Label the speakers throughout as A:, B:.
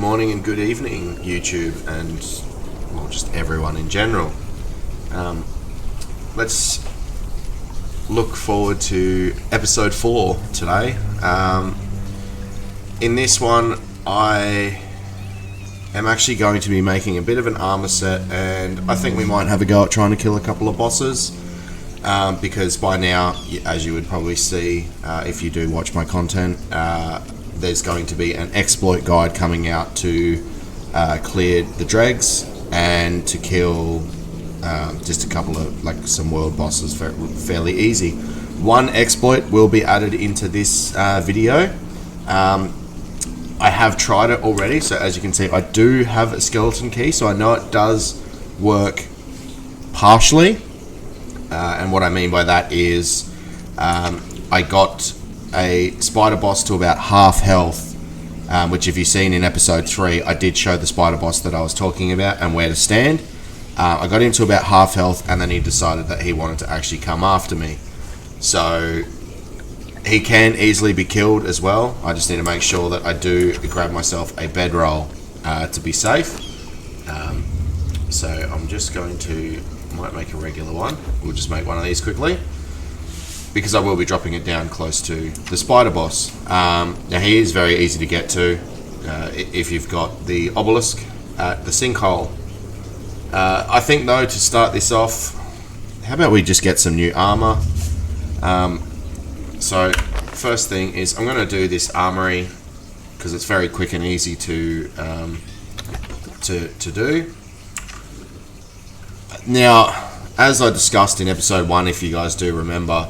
A: morning and good evening, YouTube, and well, just everyone in general. Let's look forward to episode 4 today. In this one, I am actually going to be making a bit of an armor set, and I think we might have a go at trying to kill a couple of bosses. Because by now, as you would probably see if you do watch my content, there's going to be an exploit guide coming out to clear the dregs and to kill just a couple of some world bosses fairly easy. One exploit will be added into this video. I have tried it already, so as you can see I do have a skeleton key, so I know it does work partially. And what I mean by that is I got a spider boss to about half health, which if you've seen in episode 3, I did show the spider boss that I was talking about and where to stand. I got him to about half health, and then he decided that he wanted to actually come after me. So he can easily be killed as well. I just need to make sure that I do grab myself a bedroll to be safe. So I'm just going to... might make a regular one. We'll just make one of these quickly because I will be dropping it down close to the spider boss. Now he is very easy to get to if you've got the obelisk at the sinkhole. I think though, to start this off, how about we just get some new armor. So first thing is I'm going to do this armory because it's very quick and easy to do. Now, as I discussed in episode 1, if you guys do remember,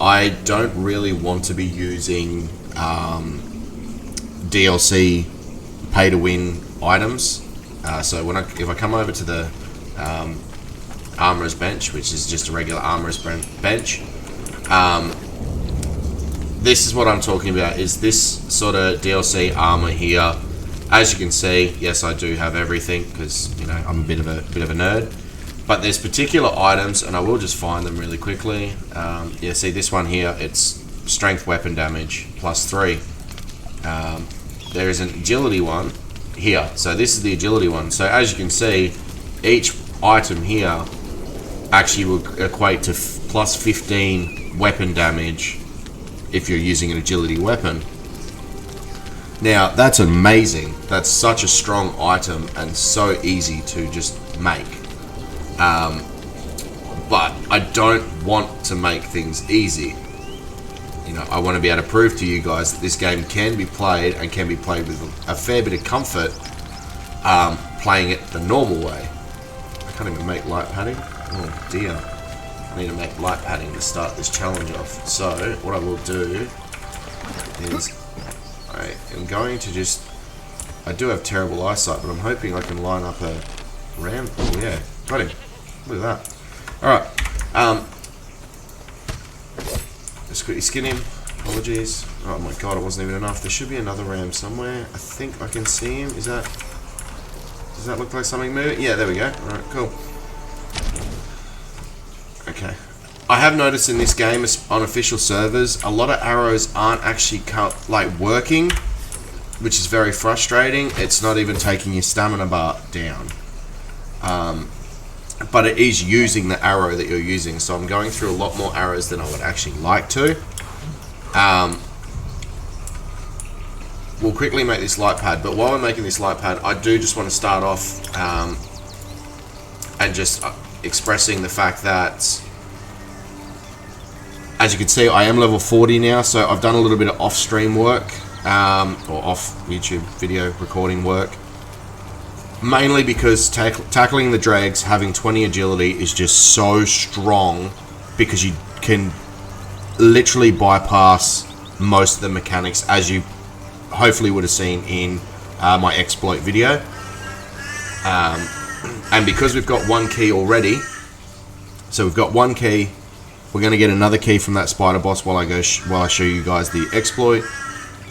A: I don't really want to be using DLC pay-to-win items. So if I come over to the armorer's bench, which is just a regular armorer's bench, this is what I'm talking about, is this sort of DLC armor here. As you can see, yes, I do have everything because, you know, I'm a bit of a nerd. But there's particular items, and I will just find them really quickly. Yeah, see this one here, it's strength weapon damage +3. There is an agility one here. So this is the agility one. So as you can see, each item here actually will equate to +15 weapon damage if you're using an agility weapon. Now, that's amazing. That's such a strong item and so easy to just make. But I don't want to make things easy. You know, I want to be able to prove to you guys that this game can be played, and can be played with a fair bit of comfort, playing it the normal way. I can't even make light padding. Oh dear. I need to make light padding to start this challenge off. So, what I will do is I am going to just... I do have terrible eyesight, but I'm hoping I can line up a ram. Oh yeah, got him. Look at that. Alright. Just quickly skin him. Apologies. Oh my god, it wasn't even enough. There should be another ram somewhere. I think I can see him. Does that look like something moving? Yeah, there we go. Alright, cool. Okay. I have noticed in this game, on official servers, a lot of arrows aren't actually working, which is very frustrating. It's not even taking your stamina bar down. But it is using the arrow that you're using, so I'm going through a lot more arrows than I would actually like to. We'll quickly make this light pad, but while we're making this light pad, I do just want to start off and just expressing the fact that, as you can see, I am level 40 now, so I've done a little bit of off-stream work, or off YouTube video recording work. Mainly because tackling the dregs, having 20 agility is just so strong, because you can literally bypass most of the mechanics, as you hopefully would have seen in my exploit video. And because we've got one key already, so we've got one key, we're going to get another key from that spider boss while I show you guys the exploit,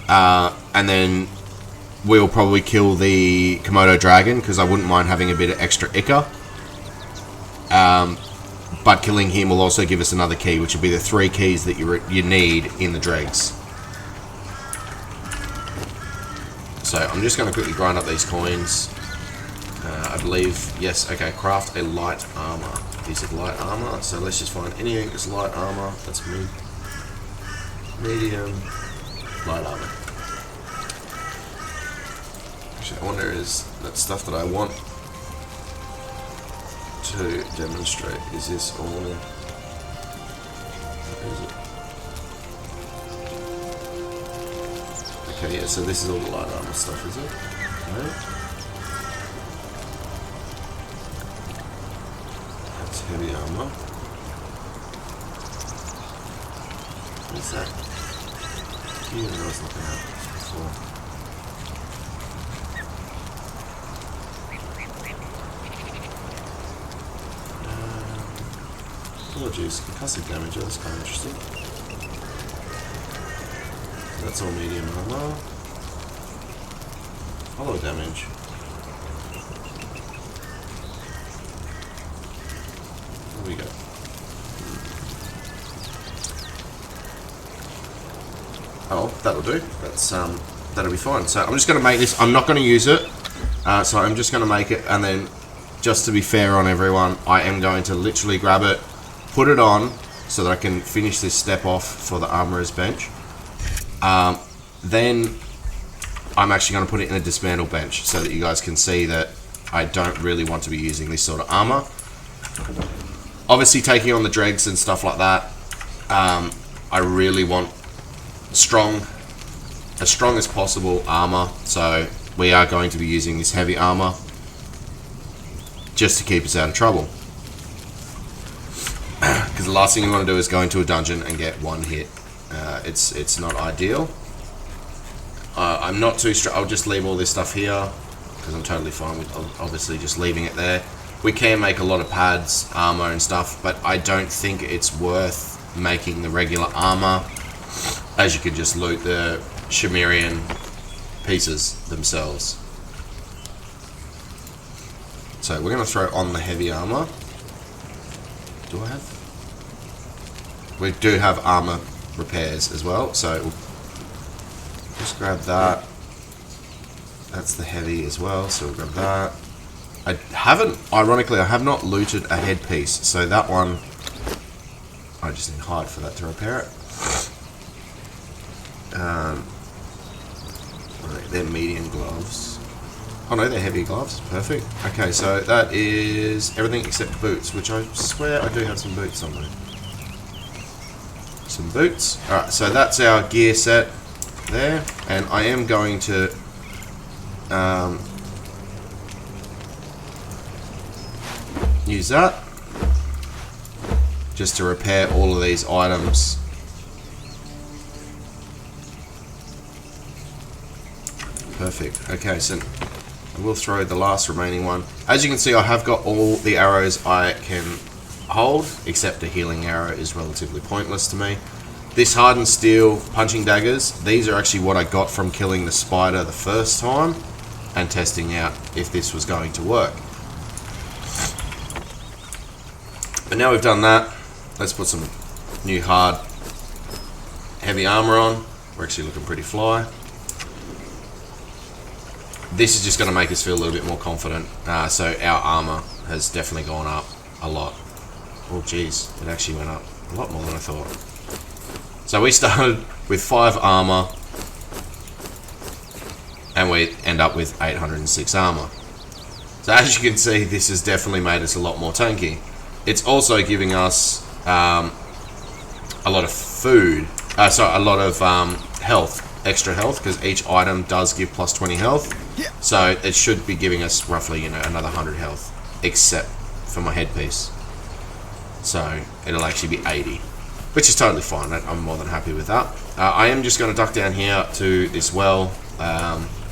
A: and then we'll probably kill the Komodo dragon, because I wouldn't mind having a bit of extra Ica. But killing him will also give us another key, which will be the 3 keys that you need in the dregs. So I'm just going to quickly grind up these coins. I believe, yes, okay, craft a light armor. Is it light armor? So let's just find anything that's light armor. That's medium, light armor. Actually, I wonder is that stuff that I want to demonstrate. Is this all? What is it? Okay, yeah, so this is all the light armor stuff, is it? Okay. That's heavy armor. What is that? Here, I was looking at this before. Apologies, concussive damage, that's kind of interesting. So that's all medium armor. Hollow damage. There we go. Oh, that'll do. That's that'll be fine. So I'm just going to make this. I'm not going to use it. So I'm just going to make it, and then just to be fair on everyone, I am going to literally grab it, put it on, so that I can finish this step off for the armorer's bench. Then I'm actually going to put it in a dismantle bench so that you guys can see that I don't really want to be using this sort of armor. Obviously, taking on the dregs and stuff like that, I really want as strong as possible armor, so we are going to be using this heavy armor just to keep us out of trouble. Because the last thing you want to do is go into a dungeon and get one hit. It's not ideal. I'm not too I'll just leave all this stuff here because I'm totally fine with obviously just leaving it there. We can make a lot of pads, armor and stuff, but I don't think it's worth making the regular armor, as you could just loot the Shimerian pieces themselves. So we're going to throw on the heavy armor. Do I have? We do have armor repairs as well, so we'll just grab that. That's the heavy as well, so we'll grab that. Ironically, I have not looted a headpiece, so that one, I just need hide for that to repair it. They're medium gloves. Oh no, they're heavy gloves. Perfect. Okay, so that is everything except boots, which I swear I do have some boots somewhere. Some boots. Alright, so that's our gear set there, and I am going to use that just to repair all of these items. Perfect. Okay, so I will throw the last remaining one. As you can see, I have got all the arrows I can hold, except a healing arrow is relatively pointless to me. This hardened steel punching daggers, these are actually what I got from killing the spider the first time and testing out if this was going to work. But now we've done that, let's put some new hard heavy armor on. We're actually looking pretty fly. This is just going to make us feel a little bit more confident. So our armor has definitely gone up a lot. Oh geez, it actually went up a lot more than I thought. So we started with 5 armor and we end up with 806 armor. So as you can see, this has definitely made us a lot more tanky. It's also giving us a lot of food, a lot of health, extra health, because each item does give plus 20 health. So it should be giving us roughly, another 100 health, except for my headpiece. So it'll actually be 80, which is totally fine. I'm more than happy with that. I am just going to duck down here to this well,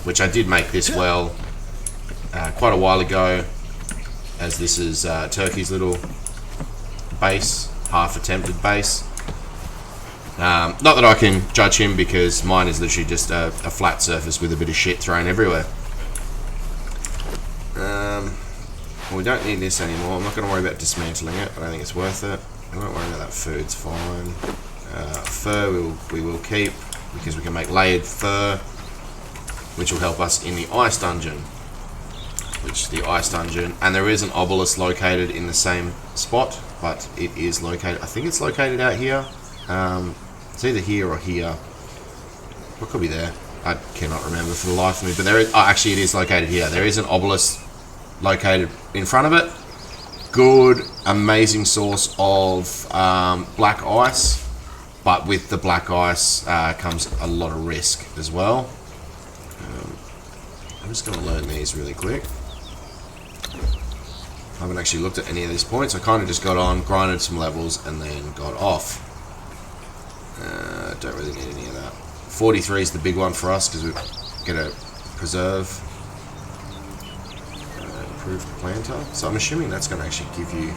A: which I did make this well quite a while ago, as this is Turkey's little base, half attempted base. Not that I can judge him, because mine is literally just a flat surface with a bit of shit thrown everywhere. We don't need this anymore. I'm not going to worry about dismantling it. I don't think it's worth it. I won't worry about that food. It's fine. Fur we will keep, because we can make layered fur. which will help us in the ice dungeon. And there is an obelisk located in the same spot, but it is located, I think it's located out here. It's either here or here. What could be there? I cannot remember for the life of me, but there is, actually it is located here. There is an obelisk located in front of it. Good, amazing source of black ice, but with the black ice comes a lot of risk as well. I'm just going to learn these really quick. I haven't actually looked at any of these points. I kind of just got on, grinded some levels, and then got off. Don't really need any of that. 43 is the big one for us because we get a preserve. Improved planter. So I'm assuming that's going to actually give you...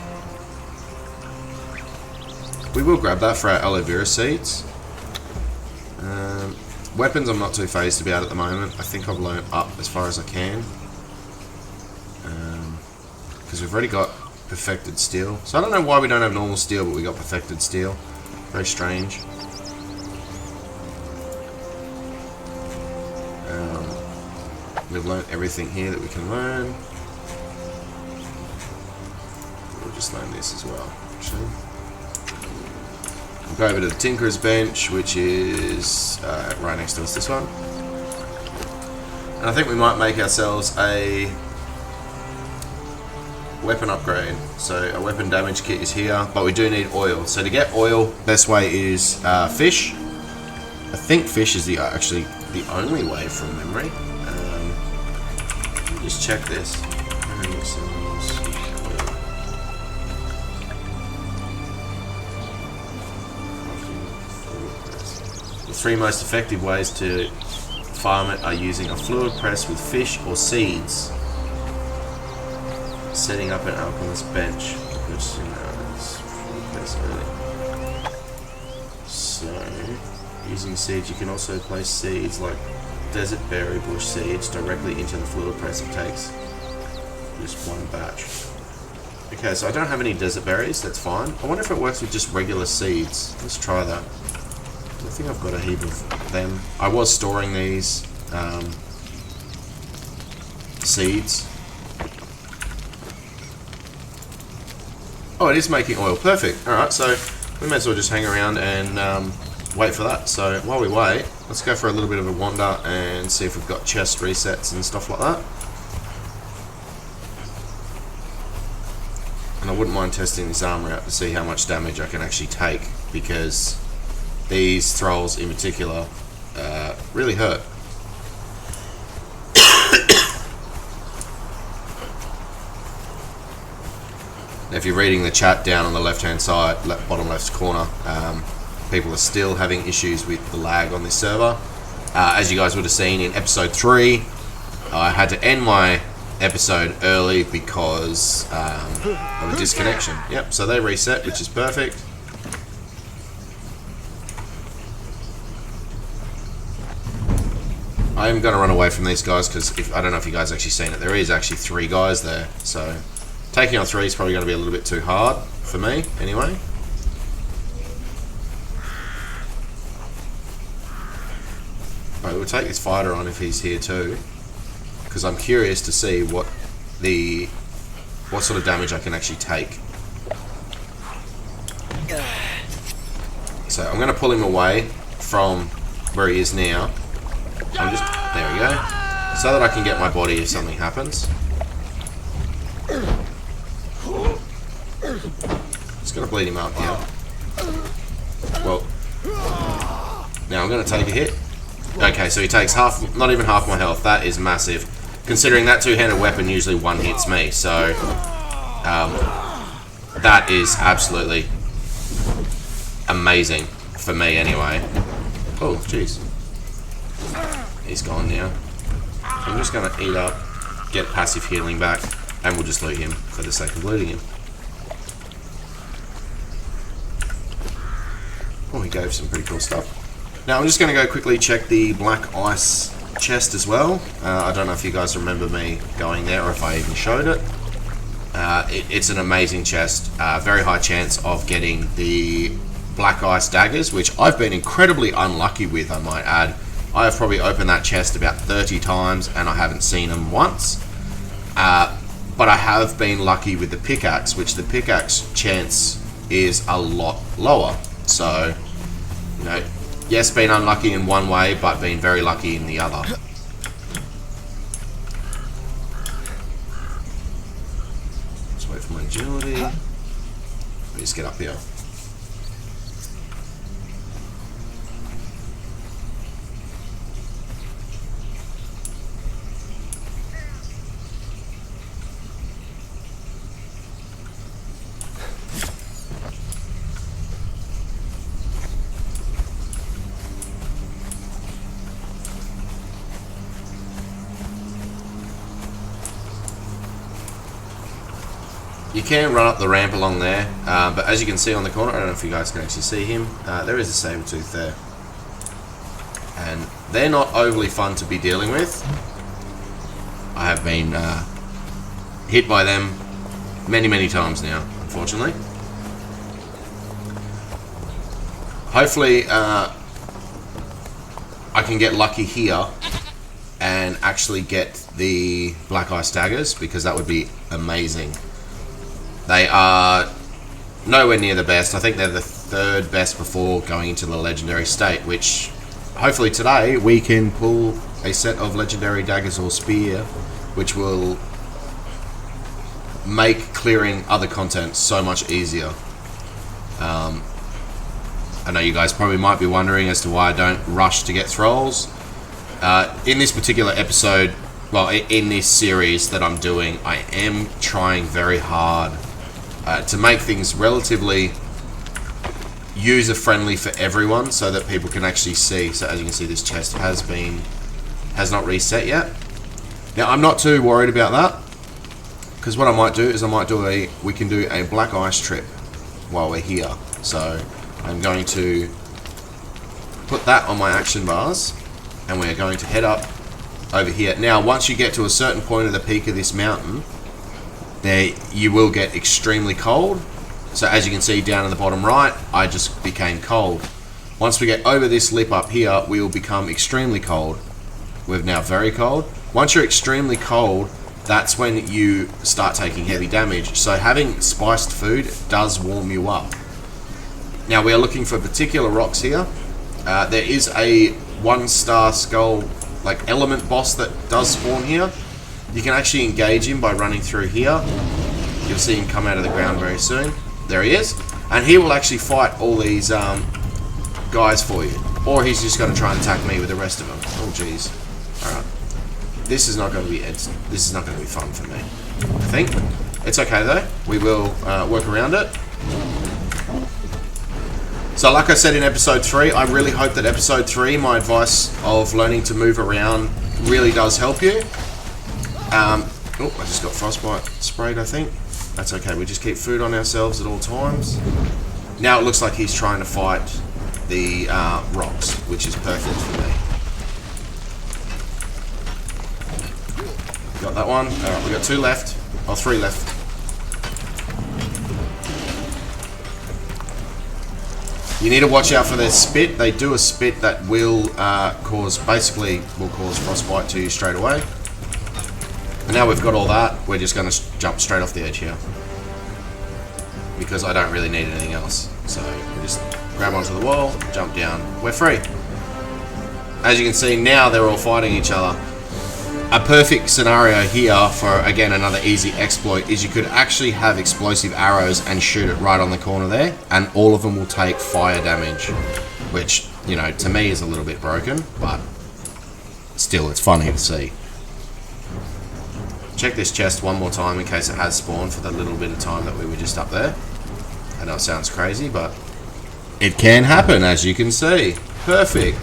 A: We will grab that for our aloe vera seeds. Weapons I'm not too phased about at the moment. I think I've learned up as far as I can. Because we've already got perfected steel. So I don't know why we don't have normal steel, but we got perfected steel. Very strange. We've learned everything here that we can learn. We'll just learn this as well, actually. We'll go over to the Tinker's Bench, which is right next to us, this one. And I think we might make ourselves a weapon upgrade. So a weapon damage kit is here, but we do need oil. So to get oil, best way is fish. I think fish is actually the only way from memory. Let me just check this. The 3 most effective ways to farm it are using a fluid press with fish or seeds. Setting up an alchemist bench, which so using seeds, you can also place seeds like desert berry bush seeds directly into the fluid press. It takes just one batch. Okay, so I don't have any desert berries, that's fine. I wonder if it works with just regular seeds. Let's try that. I think I've got a heap of them. I was storing these seeds. Oh, it is making oil. Perfect. Alright, so we may as well just hang around and wait for that. So while we wait, let's go for a little bit of a wander and see if we've got chest resets and stuff like that. And I wouldn't mind testing this armor out to see how much damage I can actually take, because these thralls in particular really hurt. If you're reading the chat down on the left hand side, bottom left corner, people are still having issues with the lag on this server. As you guys would have seen in episode 3, I had to end my episode early because of a disconnection. Yep, so they reset, which is perfect. I am going to run away from these guys because I don't know if you guys actually seen it. There is actually 3 guys there, so taking on 3 is probably going to be a little bit too hard for me, anyway. Alright, we'll take this fighter on if he's here too, because I'm curious to see what sort of damage I can actually take. So I'm going to pull him away from where he is now. There we go, so that I can get my body if something happens. Just gonna bleed him up here. Well, now I'm gonna take a hit. Okay, so he takes half, not even half my health. That is massive, considering that two-handed weapon usually one hits me. So that is absolutely amazing for me, anyway. Oh, jeez, he's gone now. So I'm just gonna eat up, get passive healing back, and we'll just loot him for the sake of looting him. Oh, he gave some pretty cool stuff. Now I'm just going to go quickly check the black ice chest as well. I don't know if you guys remember me going there or if I even showed it. It's an amazing chest. Very high chance of getting the black ice daggers, which I've been incredibly unlucky with, I might add, I have probably opened that chest about 30 times and I haven't seen them once. But I have been lucky with the pickaxe, which the pickaxe chance is a lot lower. So, you know, yes, been unlucky in one way, but been very lucky in the other. Let's wait for my agility. Let me just get up here. You can run up the ramp along there, but as you can see on the corner, I don't know if you guys can actually see him, there is a saber-tooth there. And they're not overly fun to be dealing with. I have been hit by them many times now, unfortunately. Hopefully I can get lucky here and actually get the black ice daggers, because that would be amazing. They are nowhere near the best. I think they're the third best before going into the legendary state, which hopefully today we can pull a set of legendary daggers or spear, which will make clearing other content so much easier. I know you guys probably might be wondering as to why I don't rush to get thralls. In this particular episode, well, in this series that I'm doing, I am trying very hard to make things relatively user-friendly for everyone, so that people can actually see. So as you can see, this chest has not reset yet. Now I'm not too worried about that, because what I might do is we can do a black ice trip while we're here. So I'm going to put that on my action bars, and we're going to head up over here. Now once you get to a certain point of the peak of this mountain, there you will get extremely cold. So as you can see down in the bottom right, I just became cold. Once we get over this lip up here, we will become extremely cold. We're now very cold. Once you're extremely cold, that's when you start taking heavy damage. So having spiced food does warm you up. Now we are looking for particular rocks here. There is a 1-star skull like element boss that does spawn here. You can actually engage him by running through here. You'll see him come out of the ground very soon. There he is. And he will actually fight all these guys for you. Or he's just going to try and attack me with the rest of them. Oh jeez. Alright. This is not going to be fun for me, I think. It's okay though. We will work around it. So like I said in episode 3, I really hope that episode 3, my advice of learning to move around, really does help you. Oh, I just got frostbite sprayed, I think. That's okay, we just keep food on ourselves at all times. Now it looks like he's trying to fight the rocks, which is perfect for me. Got that one. Alright, we got 2 left. Oh, 3 left. You need to watch out for their spit. They do a spit that will cause frostbite to you straight away. And now we've got all that, we're just going to jump straight off the edge here, because I don't really need anything else. So we just grab onto the wall, jump down, we're free. As you can see now, they're all fighting each other. A perfect scenario here for, again, another easy exploit is you could actually have explosive arrows and shoot it right on the corner there, and all of them will take fire damage, which, you know, to me is a little bit broken, but still, it's funny to see. Check this chest one more time in case it has spawned for the little bit of time that we were just up there. I know it sounds crazy, but it can happen, as you can see. Perfect.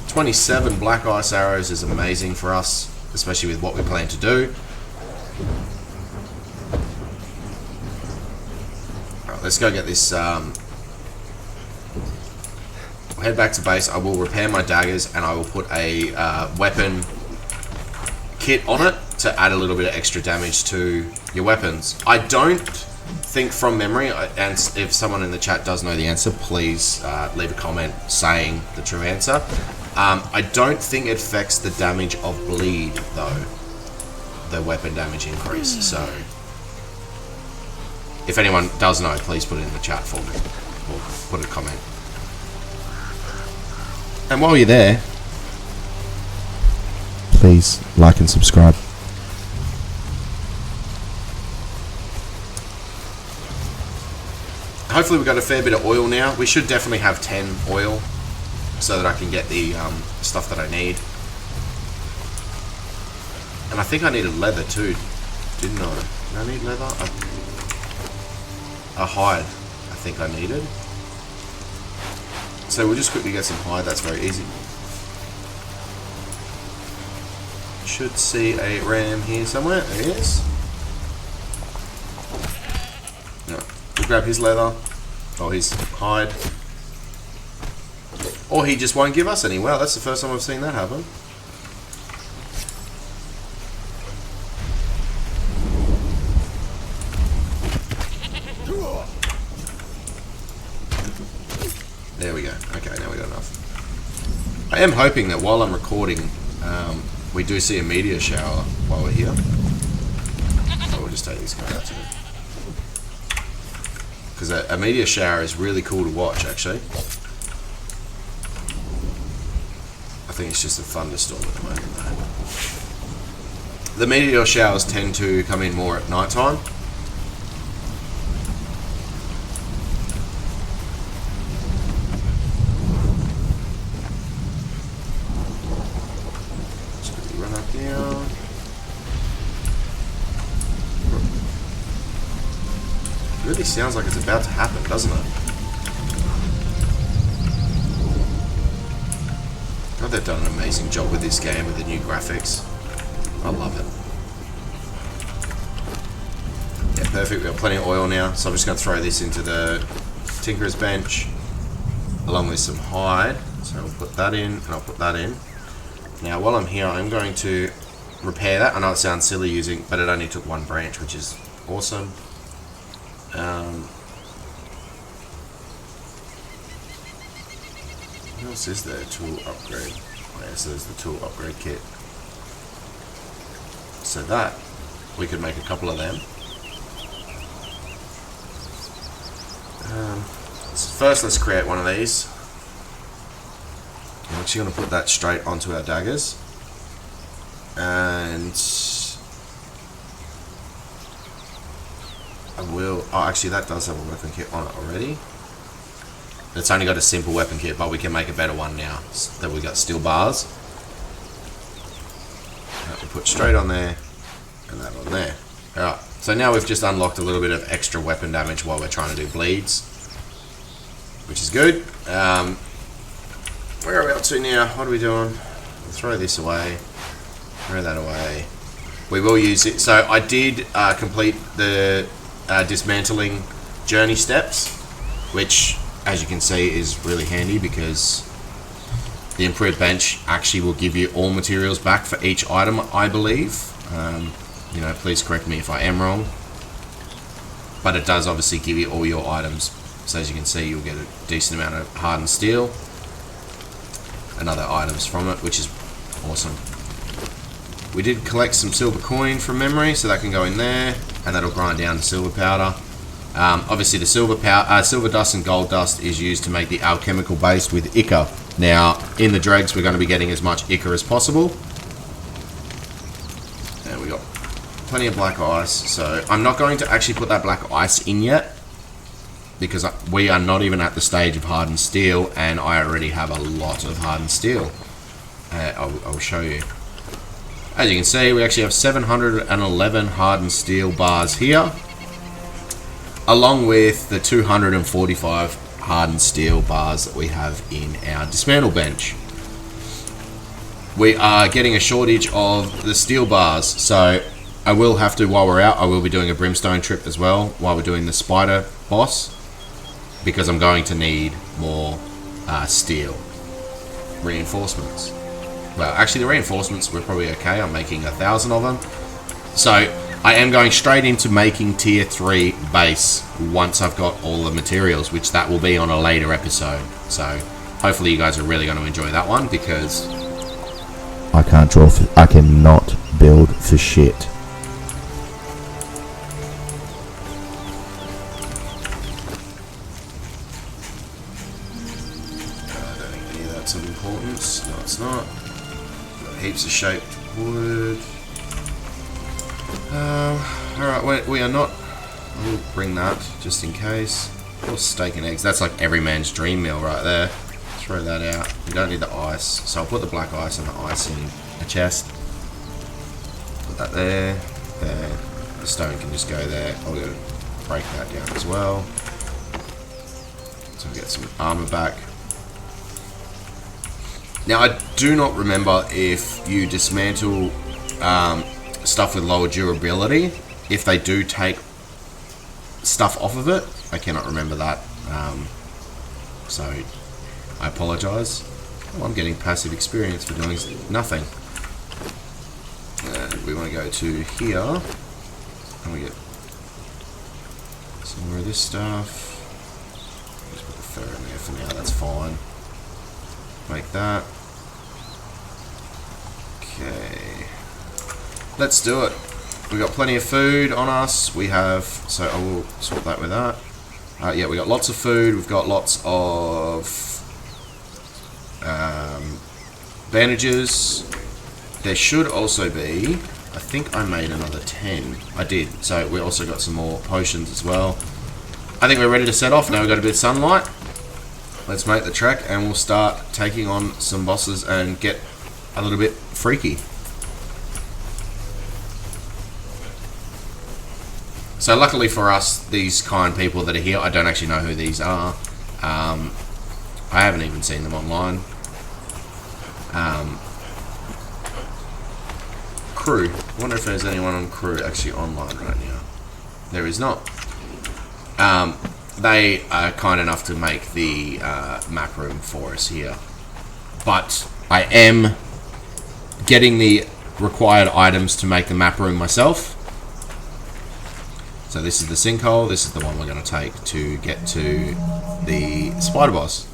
A: 27 black ice arrows is amazing for us, especially with what we plan to do. Alright, let's go get this. I'll head back to base. I will repair my daggers, and I will put a weapon kit on it to add a little bit of extra damage to your weapons. I don't think from memory, and if someone in the chat does know the answer, please leave a comment saying the true answer. I don't think it affects the damage of bleed, though. The weapon damage increase, so... If anyone does know, please put it in the chat for me. Or put a comment. And while you're there, please like and subscribe. Hopefully we've got a fair bit of oil now. We should definitely have 10 oil so that I can get the stuff that I need. And I think I needed leather too, didn't I? Did I need leather? A hide, I think I needed. So we'll just quickly get some hide, that's very easy. Should see a ram here somewhere, there he is. No, we'll grab his leather, or his hide. Or he just won't give us any. Wow, that's the first time I've seen that happen. There we go. Okay, now we got enough. I am hoping that while I'm recording, we do see a meteor shower while we're here. So we'll just take these guys out to it. Because a meteor shower is really cool to watch, actually. I think it's just a thunderstorm at the moment, though. The meteor showers tend to come in more at night time. Really sounds like it's about to happen, doesn't it? Oh, they've done an amazing job with this game with the new graphics. I love it. Yeah, perfect. We've got plenty of oil now, so I'm just going to throw this into the Tinkerer's bench along with some hide. So I'll put that in and I'll put that in. Now, while I'm here, I'm going to repair that. I know it sounds silly using, but it only took one branch, which is awesome. What else is there? Tool upgrade. Oh, yeah, so there's the tool upgrade kit. So that, we could make a couple of them. So first let's create one of these. I'm actually going to put that straight onto our daggers. And I will... Oh, actually that does have a weapon kit on it already. It's only got a simple weapon kit, but we can make a better one now that we got steel bars. That we put straight on there, and that on there. Alright, so now we've just unlocked a little bit of extra weapon damage while we're trying to do bleeds, which is good. Where are we up to now? What are we doing? We'll throw this away, throw that away. We will use it. So I did complete the dismantling journey steps, which, as you can see, is really handy because the improved bench actually will give you all materials back for each item, I believe. You know, please correct me if I am wrong. But it does obviously give you all your items. So as you can see, you'll get a decent amount of hardened steel and other items from it, which is awesome. We did collect some silver coin from memory, so that can go in there, and that'll grind down to silver powder. Obviously the silver dust and gold dust is used to make the alchemical base with ichor. Now, in the dregs, we're going to be getting as much ichor as possible. And we got plenty of black ice, so I'm not going to actually put that black ice in yet, because we are not even at the stage of hardened steel, and I already have a lot of hardened steel. I'll show you. As you can see, we actually have 711 hardened steel bars here, along with the 245 hardened steel bars that we have in our dismantle bench. We are getting a shortage of the steel bars, so I will have to, while we're out, I will be doing a brimstone trip as well while we're doing the spider boss, because I'm going to need more steel reinforcements. Well, actually the reinforcements were probably okay. I'm making 1,000 of them. So I am going straight into making tier 3 base once I've got all the materials, which that will be on a later episode. So hopefully you guys are really going to enjoy that one, because
B: I can't draw. I cannot build for shit.
A: I don't think any of that's of importance. No, it's not. Got heaps of shaped wood. Alright, we are not. We'll bring that just in case. Or steak and eggs. That's like every man's dream meal right there. Throw that out. We don't need the ice, so I'll put the black ice and the ice in a chest. Put that there. There. The stone can just go there. I'll go break that down as well. So we get some armor back. Now I do not remember if you dismantle stuff with lower durability, if they do take stuff off of it. I cannot remember that, so I apologise. Oh, I'm getting passive experience for doing nothing. And we want to go to here, and we get some more of this stuff. Just put the fur in there for now, that's fine. Make that. Okay. Let's do it. We've got plenty of food on us. We have, so I will swap that with that. Yeah, we got lots of food. We've got lots of bandages. There should also be, I think I made another 10. I did. So we also got some more potions as well. I think we're ready to set off. Now we've got a bit of sunlight. Let's make the trek and we'll start taking on some bosses and get a little bit freaky. So luckily for us, these kind people that are here, I don't actually know who these are. I haven't even seen them online. Crew. I wonder if there's anyone on crew actually online right now. There is not. They are kind enough to make the map room for us here. But I am getting the required items to make the map room myself. So this is the sinkhole, this is the one we're going to take to get to the spider boss.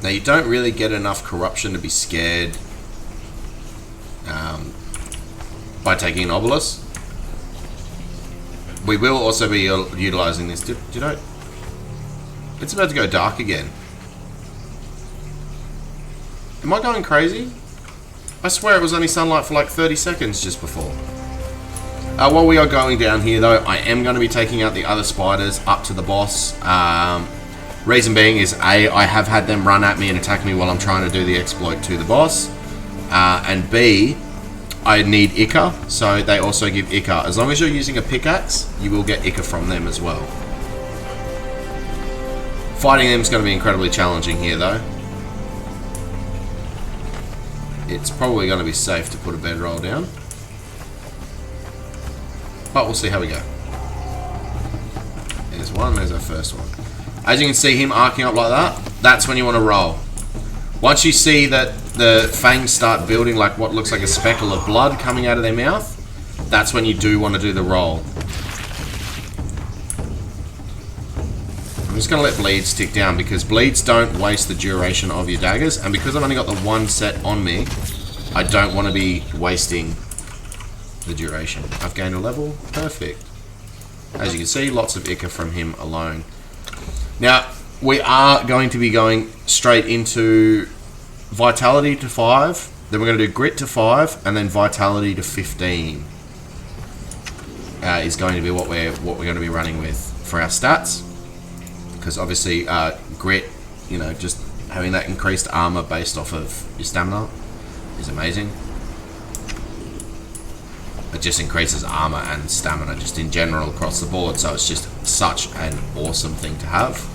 A: Now you don't really get enough corruption to be scared by taking an obelisk. We will also be utilising this. Did I? It's about to go dark again. Am I going crazy? I swear it was only sunlight for like 30 seconds just before. While we are going down here though, I am going to be taking out the other spiders up to the boss. Reason being is A, I have had them run at me and attack me while I'm trying to do the exploit to the boss. And B, I need Ica, so they also give Ica. As long as you're using a pickaxe, you will get Ica from them as well. Fighting them is going to be incredibly challenging here though. It's probably going to be safe to put a bedroll down. But we'll see how we go. There's one, there's our first one. As you can see him arcing up like that, that's when you want to roll. Once you see that the fangs start building like what looks like a speckle of blood coming out of their mouth, that's when you do want to do the roll. I'm just going to let bleeds tick down because bleeds don't waste the duration of your daggers, and because I've only got the one set on me, I don't want to be wasting the duration. I've gained a level. Perfect. As you can see, lots of Ica from him alone. Now, we are going to be going straight into Vitality to 5, then we're going to do Grit to 5, and then Vitality to 15 is going to be what we're going to be running with for our stats. Because obviously, Grit, you know, just having that increased armor based off of your stamina is amazing. It just increases armor and stamina just in general across the board, so it's just such an awesome thing to have.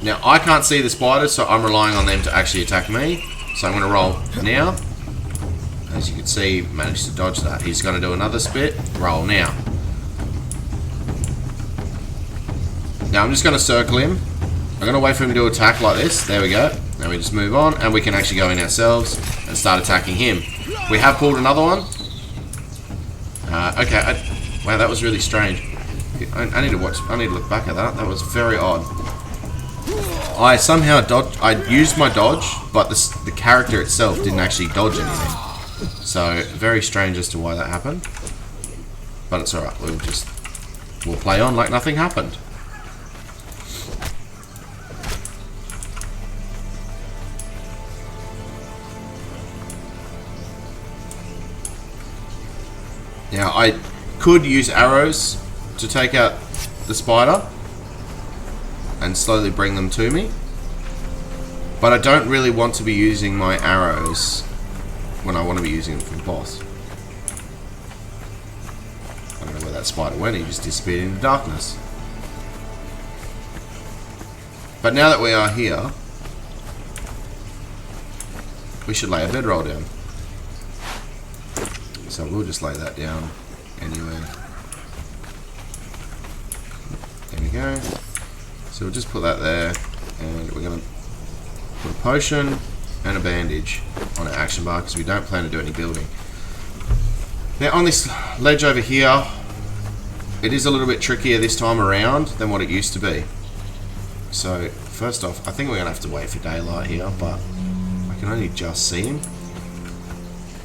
A: Now, I can't see the spiders, so I'm relying on them to actually attack me. So I'm going to roll now. As you can see, managed to dodge that. He's going to do another spit. Roll now. Now, I'm just going to circle him. I'm going to wait for him to attack like this. There we go. Now we just move on, and we can actually go in ourselves and start attacking him. We have pulled another one. Okay, wow, that was really strange. I need to watch. I need to look back at that. That was very odd. I somehow dodged. I used my dodge, but the character itself didn't actually dodge anything. So very strange as to why that happened. But it's alright. We'll play on like nothing happened. Now I could use arrows to take out the spider and slowly bring them to me, but I don't really want to be using my arrows when I want to be using them for the boss. I don't know where that spider went, he just disappeared into darkness. But now that we are here, we should lay a bedroll down. So we'll just lay that down anywhere. There we go. So we'll just put that there, and we're going to put a potion and a bandage on our action bar because we don't plan to do any building. Now on this ledge over here, it is a little bit trickier this time around than what it used to be. So first off, I think we're going to have to wait for daylight here, but I can only just see him.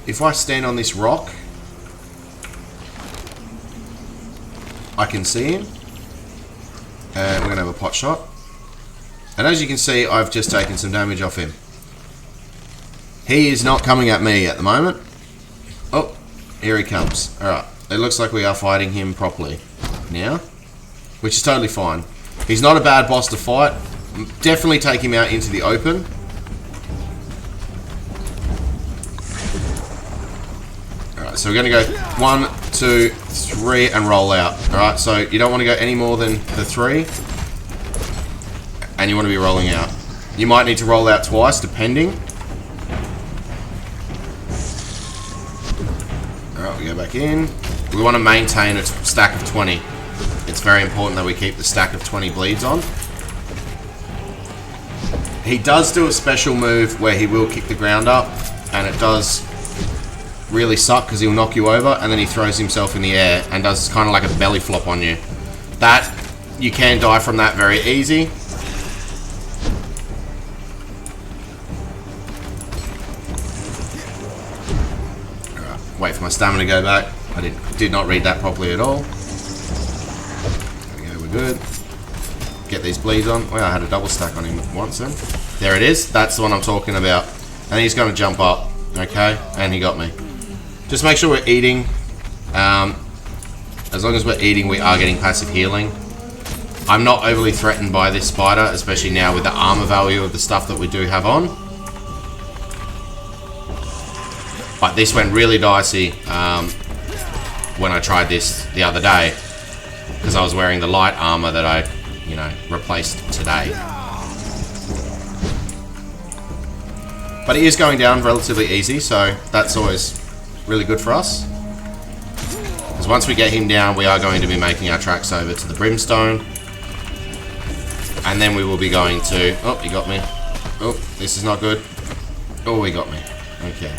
A: If I stand on this rock, I can see him. And we're going to have a pot shot. And as you can see, I've just taken some damage off him. He is not coming at me at the moment. Oh, here he comes. Alright, it looks like we are fighting him properly now, which is totally fine. He's not a bad boss to fight. Definitely take him out into the open. Alright, so we're going to go 1, 2, 3 and roll out. Alright, so you don't want to go any more than the 3. And you want to be rolling out. You might need to roll out twice, depending. Alright, we go back in. We want to maintain a stack of 20. It's very important that we keep the stack of 20 bleeds on. He does do a special move where he will kick the ground up, and it does really suck because he'll knock you over, and then he throws himself in the air and does kind of like a belly flop on you. That, you can die from that very easy. Alright, wait for my stamina to go back. I did not read that properly at all. There we go, we're good. Get these bleeds on. Well, I had a double stack on him once then. There it is. That's the one I'm talking about. And he's going to jump up. Okay? And he got me. Just make sure we're eating. As long as we're eating, we are getting passive healing. I'm not overly threatened by this spider, especially now with the armor value of the stuff that we do have on. But this went really dicey when I tried this the other day, because I was wearing the light armor that I, you know, replaced today. But it is going down relatively easy, so that's always really good for us. Because once we get him down, we are going to be making our tracks over to the brimstone. And then we will be going to... Oh, he got me. Oh, this is not good. Oh, he got me. Okay.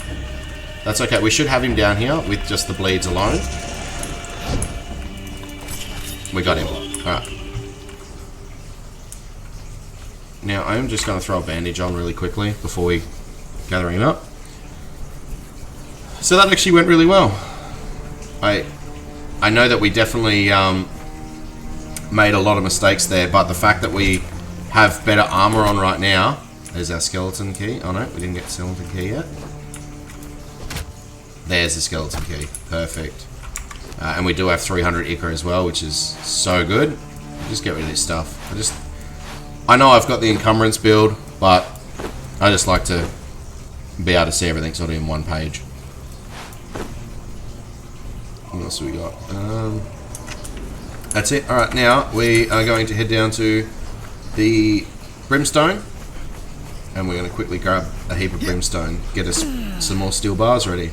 A: That's okay. We should have him down here with just the bleeds alone. We got him. Alright. Now, I'm just going to throw a bandage on really quickly before we gather him up. So that actually went really well. I know that we definitely made a lot of mistakes there, but the fact that we have better armor on right now. There's our skeleton key. Oh no, we didn't get the skeleton key yet. There's the skeleton key. Perfect. And we do have 300 Ica as well, which is so good. Just get rid of this stuff. I know I've got the encumbrance build, but I just like to be able to see everything sort of in one page. What else have we got? That's it. Alright, now we are going to head down to the brimstone, and we're going to quickly grab a heap of brimstone, get us some more steel bars ready.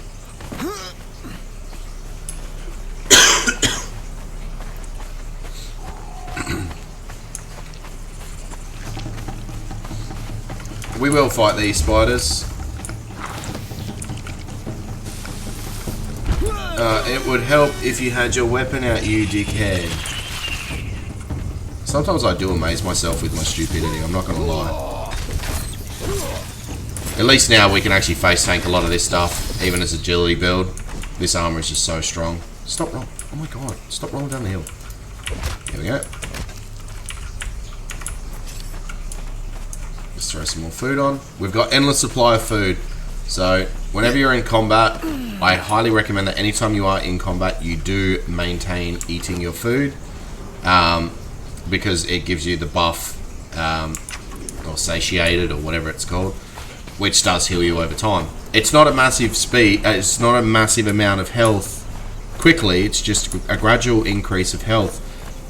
A: We will fight these spiders. It would help if you had your weapon out, you dickhead. Sometimes I do amaze myself with my stupidity, I'm not gonna lie. At least now we can actually face tank a lot of this stuff, even as agility build. This armor is just so strong. Stop rolling. Oh my god, stop rolling down the hill. Here we go. Let's throw some more food on. We've got endless supply of food. So, whenever you're in combat, I highly recommend that anytime you are in combat, you do maintain eating your food. Because it gives you the buff, or satiated, or whatever it's called, which does heal you over time. It's not a massive it's not a massive amount of health quickly, it's just a gradual increase of health.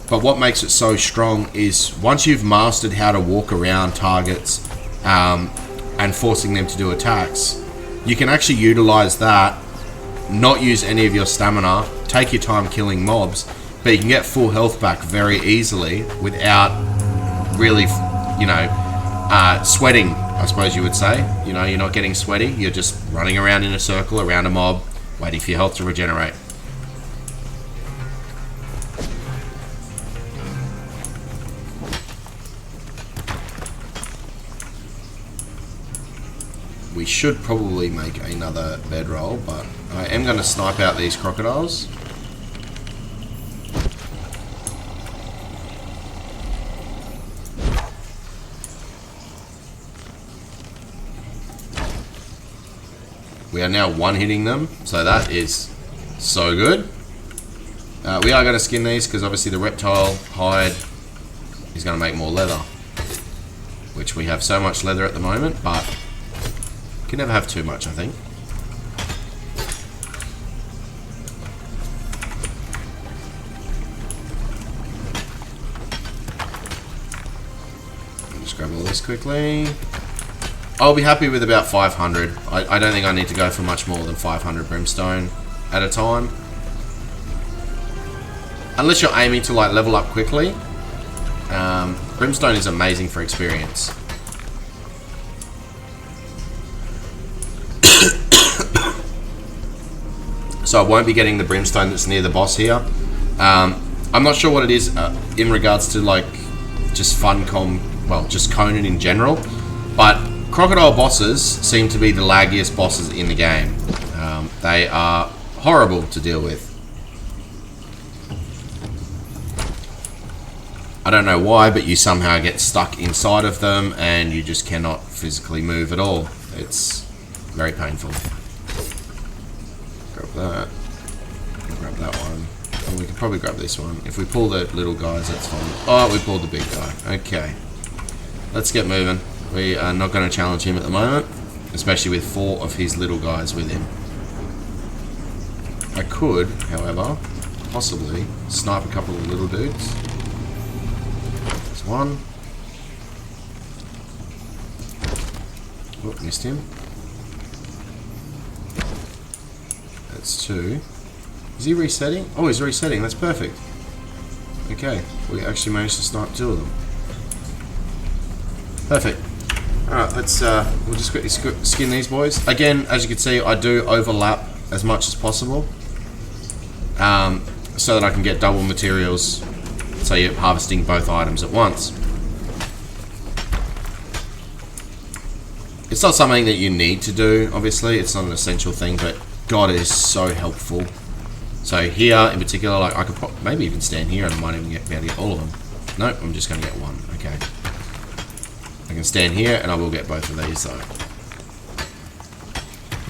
A: But what makes it so strong is once you've mastered how to walk around targets and forcing them to do attacks, you can actually utilize that, not use any of your stamina, take your time killing mobs, but you can get full health back very easily without really, you know, sweating, I suppose you would say. You know, you're not getting sweaty, you're just running around in a circle around a mob, waiting for your health to regenerate. We should probably make another bedroll, but I am going to snipe out these crocodiles. We are now one-hitting them, so that is so good. We are going to skin these because obviously the reptile hide is going to make more leather, which we have so much leather at the moment, but you can never have too much, I think. Just grab all this quickly. I'll be happy with about 500. I don't think I need to go for much more than 500 brimstone at a time. Unless you're aiming to like level up quickly. Brimstone is amazing for experience. So I won't be getting the brimstone that's near the boss here. I'm not sure what it is in regards to like just funcom, well, just Conan in general, but crocodile bosses seem to be the laggiest bosses in the game. They are horrible to deal with. I don't know why, but you somehow get stuck inside of them and you just cannot physically move at all. It's very painful. Grab that. Grab that one. And we could probably grab this one. If we pull the little guys, that's fine. Oh, we pulled the big guy. Okay. Let's get moving. We are not going to challenge him at the moment, especially with 4 of his little guys with him. I could, however, possibly snipe a couple of little dudes. There's one. Oh, missed him. That's 2. Is he resetting? Oh, he's resetting. That's perfect. Okay, we actually managed to snipe 2 of them. Perfect. Alright, let's we'll just quickly skin these boys. Again, as you can see, I do overlap as much as possible, so that I can get double materials, so you're harvesting both items at once. It's not something that you need to do, obviously, it's not an essential thing, but God, it is so helpful. So here, in particular, like I could maybe even stand here and I might even be able to get all of them. Nope, I'm just going to get one. Okay. I can stand here and I will get both of these though.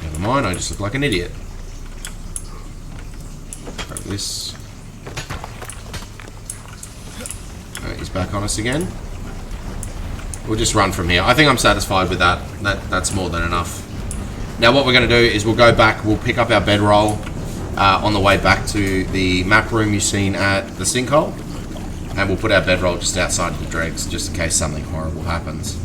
A: Never mind, I just look like an idiot. Grab this. Alright, he's back on us again. We'll just run from here. I think I'm satisfied with that. That's more than enough. Now what we're going to do is we'll go back, we'll pick up our bedroll on the way back to the map room you've seen at the sinkhole. And we'll put our bedroll just outside of the dregs, just in case something horrible happens.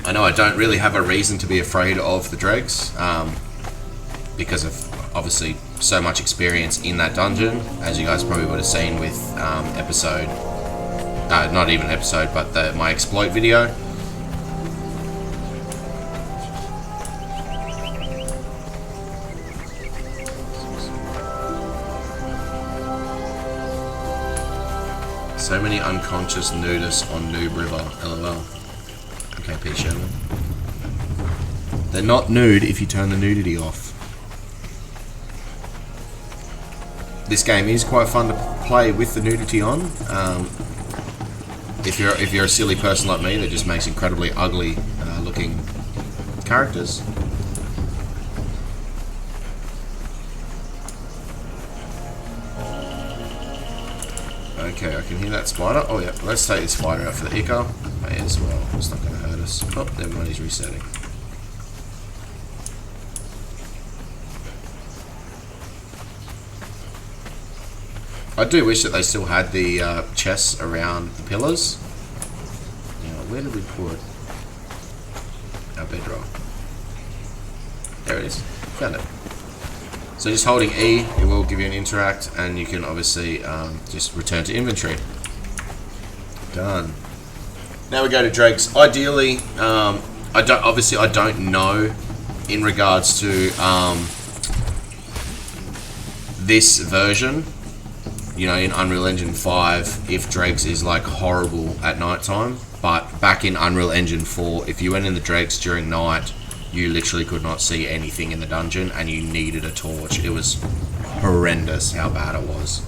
A: I know I I don't really have a reason to be afraid of the dregs, because of obviously so much experience in that dungeon, as you guys probably would have seen with episode, not even episode, but my exploit video. So many unconscious nudists on Noob River, lol. Okay, P. Sherman. They're not nude if you turn the nudity off. This game is quite fun to play with the nudity on. If you're a silly person like me that just makes incredibly ugly looking characters. Okay, I can hear that spider. Oh yeah, let's take this spider out for the eco. May as well. It's not going to hurt us. Oh, never mind, he's resetting. I do wish that they still had the chests around the pillars. Now, where did we put our bedrock? There it is. Found it. So just holding E, it will give you an interact, and you can obviously just return to inventory. Done. Now we go to dregs. Ideally, I don't know in regards to this version. You know, in Unreal Engine 5, if dregs is like horrible at night time, but back in Unreal Engine 4, if you went in the dregs during night, you literally could not see anything in the dungeon, and you needed a torch. It was horrendous how bad it was.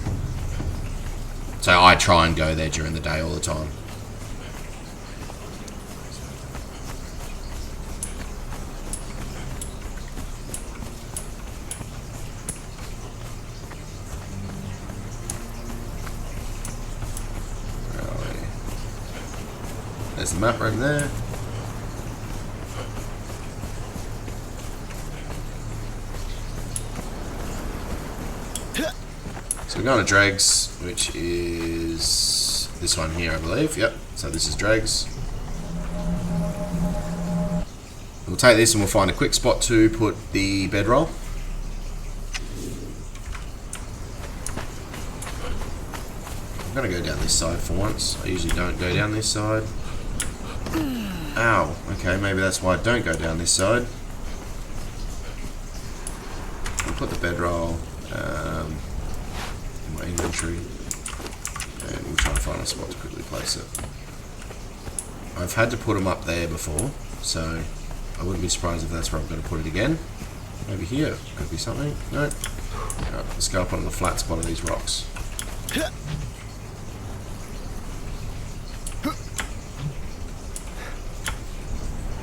A: So I try and go there during the day all the time. There's the map right there. So we're going to dregs, which is this one here, I believe. Yep, so this is dregs. We'll take this and we'll find a quick spot to put the bedroll. I'm going to go down this side for once. I usually don't go down this side. Ow, okay, maybe that's why I don't go down this side. I'll put the bedroll in my inventory, and we'll try and find a spot to quickly place it. I've had to put them up there before, so I wouldn't be surprised if that's where I'm going to put it again. Maybe here, could be something. No. Alright, let's go up on the flat spot of these rocks.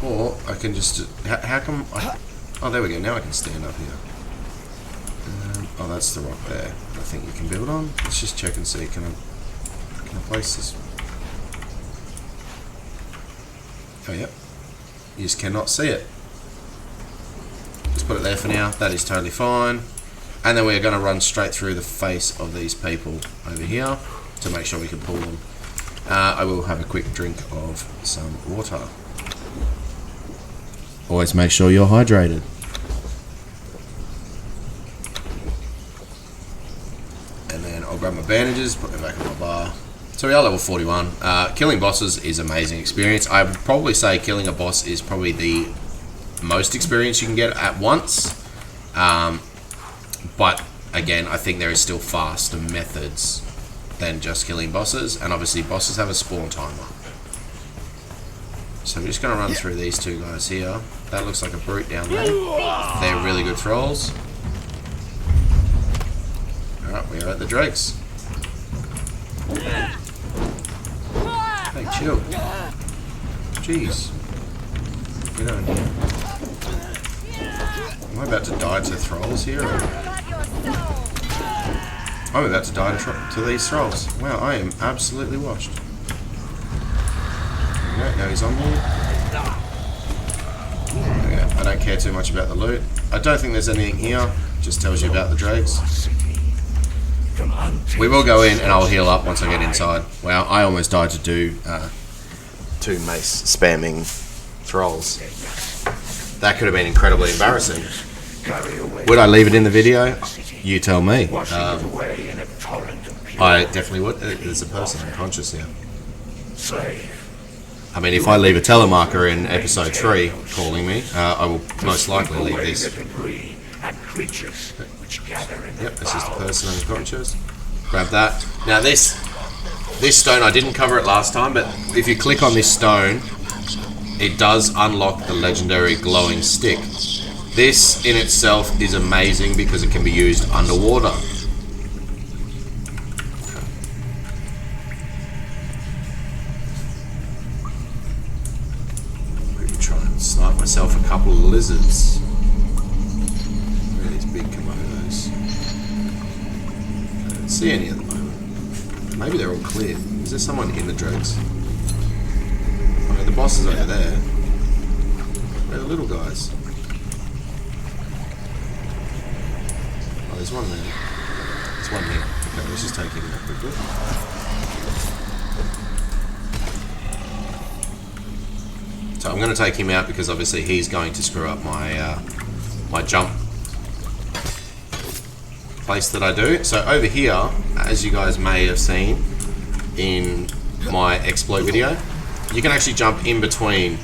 A: Or I can just... How come... oh, there we go. Now I can stand up here. Oh, that's the rock there. I think you can build on. Let's just check and see. Can I place this? Oh, yep. You just cannot see it. Just put it there for now. That is totally fine. And then we're going to run straight through the face of these people over here to make sure we can pull them. I will have a quick drink of some water. Always make sure you're hydrated. And then I'll grab my bandages, put them back in my bar. So we are level 41. Killing bosses is an amazing experience. I would probably say killing a boss is probably the most experience you can get at once. But again, I think there is still faster methods than just killing bosses. And obviously bosses have a spawn timer. So I'm just going to run through these two guys here. That looks like a brute down there. They're really good thralls. Alright, we are at the dregs. Hey, chill. Jeez. Get on here. Am I about to die to thralls here? Or? I'm about to die to these thralls. Wow, I am absolutely washed. Okay, now he's on me. Okay, I don't care too much about the loot. I don't think there's anything here. Just tells you about the dregs. We will go in and I'll heal up once I get inside. Wow, I almost died to do 2 mace spamming trolls. That could have been incredibly embarrassing. Would I leave it in the video? You tell me. I definitely would. There's a person unconscious here. I mean, if I leave a telemarker in episode 3 calling me, I will most likely leave this. Yep, this is the person unconscious. Grab that. Now this stone, I didn't cover it last time, but if you click on this stone, it does unlock the legendary glowing stick. This in itself is amazing because it can be used underwater. Maybe try and snipe myself a couple of lizards. Where are these big komodos? I don't see any at the moment. Maybe they're all clear. Is there someone in the dregs? Oh no, the boss is over there. Where are the little guys? Oh, there's one there. There's one here. Okay, let's just take him out quickly. So I'm going to take him out because obviously he's going to screw up my my jump place that I do. So over here, as you guys may have seen in my exploit video, you can actually jump in between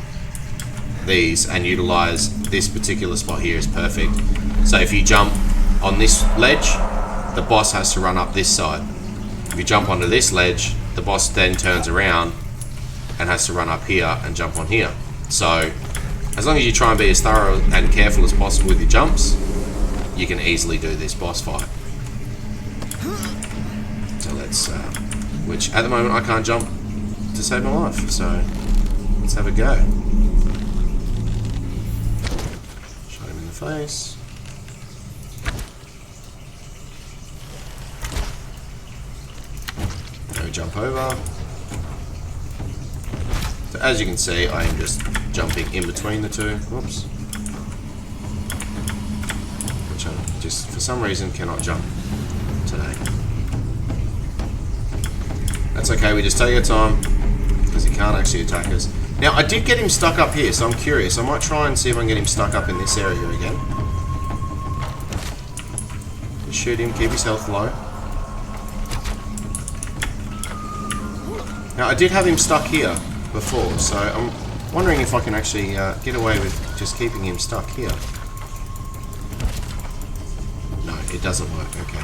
A: these and utilize this particular spot here is perfect. So if you jump on this ledge, the boss has to run up this side. If you jump onto this ledge, the boss then turns around and has to run up here and jump on here. So as long as you try and be as thorough and careful as possible with your jumps, you can easily do this boss fight. So let's, which at the moment I can't jump to save my life, so let's have a go. Shot him in the face. Now jump over. So as you can see, I am just jumping in between the two. Whoops. Which I just for some reason cannot jump today. That's okay, we just take our time because he can't actually attack us. Now I did get him stuck up here, so I'm curious. I might try and see if I can get him stuck up in this area again. Just shoot him, keep his health low. Now I did have him stuck here before, so I'm wondering if I can actually get away with just keeping him stuck here. No, it doesn't work, okay.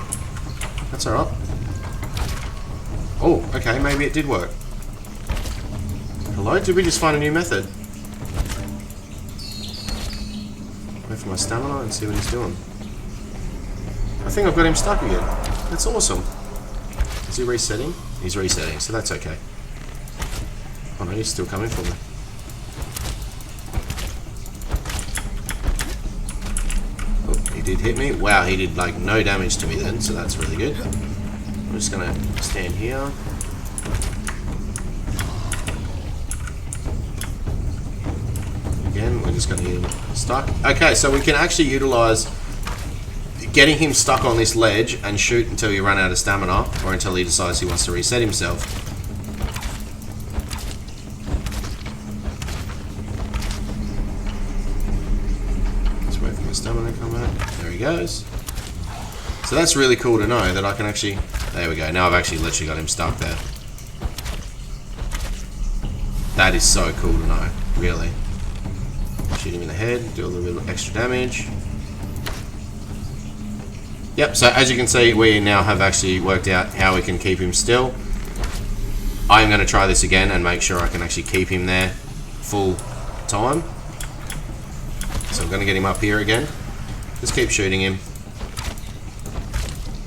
A: That's alright. Oh, okay, maybe it did work. Hello, did we just find a new method? Wait for my stamina and see what he's doing. I think I've got him stuck again. That's awesome. Is he resetting? He's resetting, so that's okay. Oh no, he's still coming for me. Oh, he did hit me. Wow, he did like no damage to me then, so that's really good. I'm just gonna stand here. Again, we're just gonna get him stuck. Okay, so we can actually utilize getting him stuck on this ledge and shoot until you run out of stamina or until he decides he wants to reset himself. Stamina come out. There he goes. So that's really cool to know that I can actually... There we go. Now I've actually literally got him stuck there. That is so cool to know, really. Shoot him in the head, do a little bit of extra damage. Yep, so as you can see, we now have actually worked out how we can keep him still. I'm going to try this again and make sure I can actually keep him there full time. So I'm going to get him up here again. Just keep shooting him.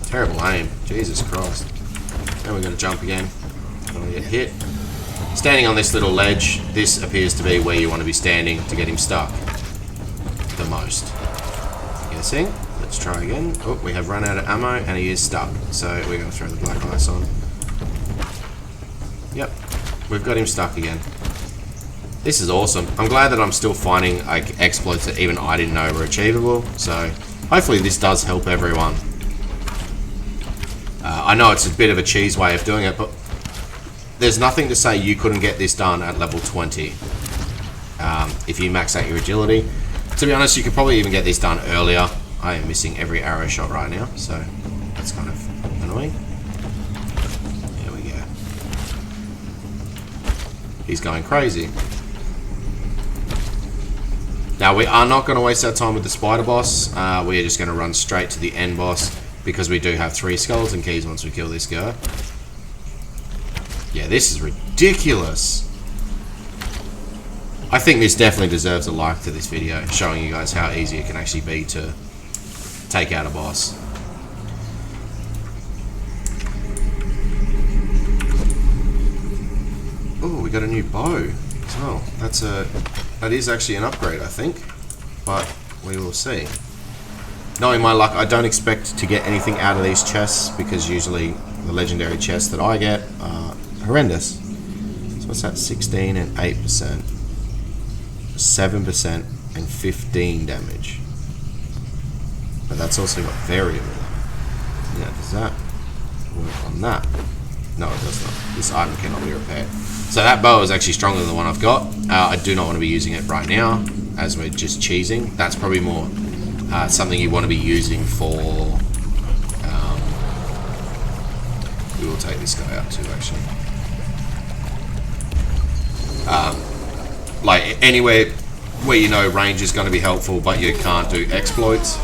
A: Terrible aim. Jesus Christ. Then we're going to jump again. Don't want to get hit. Standing on this little ledge, this appears to be where you want to be standing to get him stuck the most. Guessing. Let's try again. Oh, we have run out of ammo and he is stuck. So we're going to throw the black ice on. Yep. We've got him stuck again. This is awesome. I'm glad that I'm still finding like exploits that even I didn't know were achievable. So hopefully this does help everyone. I know it's a bit of a cheese way of doing it, but there's nothing to say you couldn't get this done at level 20. if you max out your agility. To be honest, you could probably even get this done earlier. I am missing every arrow shot right now, so that's kind of annoying. There we go. He's going crazy. Now we are not going to waste our time with the spider boss. We are just going to run straight to the end boss because we do have 3 skeleton keys once we kill this guy. Yeah, this is ridiculous. I think this definitely deserves a like to this video, showing you guys how easy it can actually be to take out a boss. Oh, we got a new bow as well. That is actually an upgrade, I think, but we will see. Knowing my luck, I don't expect to get anything out of these chests because usually the legendary chests that I get are horrendous. So what's that? 16 and 8%, 7% and 15 damage. But that's also got variable. Now, does that work on that? No, it does not. This item cannot be repaired. So that bow is actually stronger than the one I've got. I do not want to be using it right now, as we're just cheesing. That's probably more something you want to be using for... we will take this guy out too, actually. Like, anywhere where you know range is going to be helpful, but you can't do exploits.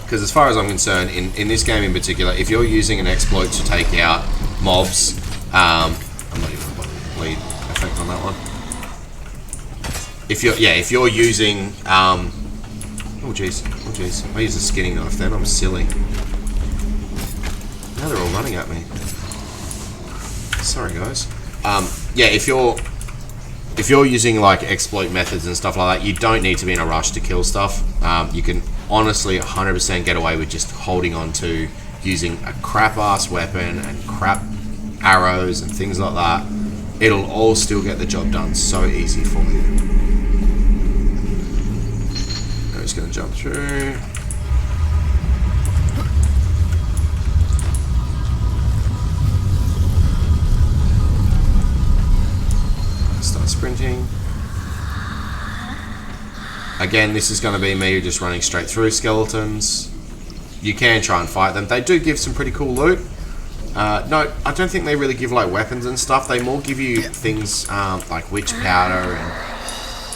A: Because as far as I'm concerned, in this game in particular, if you're using an exploit to take out mobs, I'm not even going to bleed effect on that one. If you're using, oh jeez, I use a skinning knife then. I'm silly. Now they're all running at me. Sorry guys. Yeah, if you're using like exploit methods and stuff like that, you don't need to be in a rush to kill stuff. You can honestly 100% get away with just holding on to using a crap ass weapon and crap arrows and things like that. It'll all still get the job done so easy for you. I'm just gonna jump through. Start sprinting. Again, this is going to be me just running straight through skeletons. You can try and fight them. They do give some pretty cool loot. No, I don't think they really give like weapons and stuff. They more give you things like witch powder and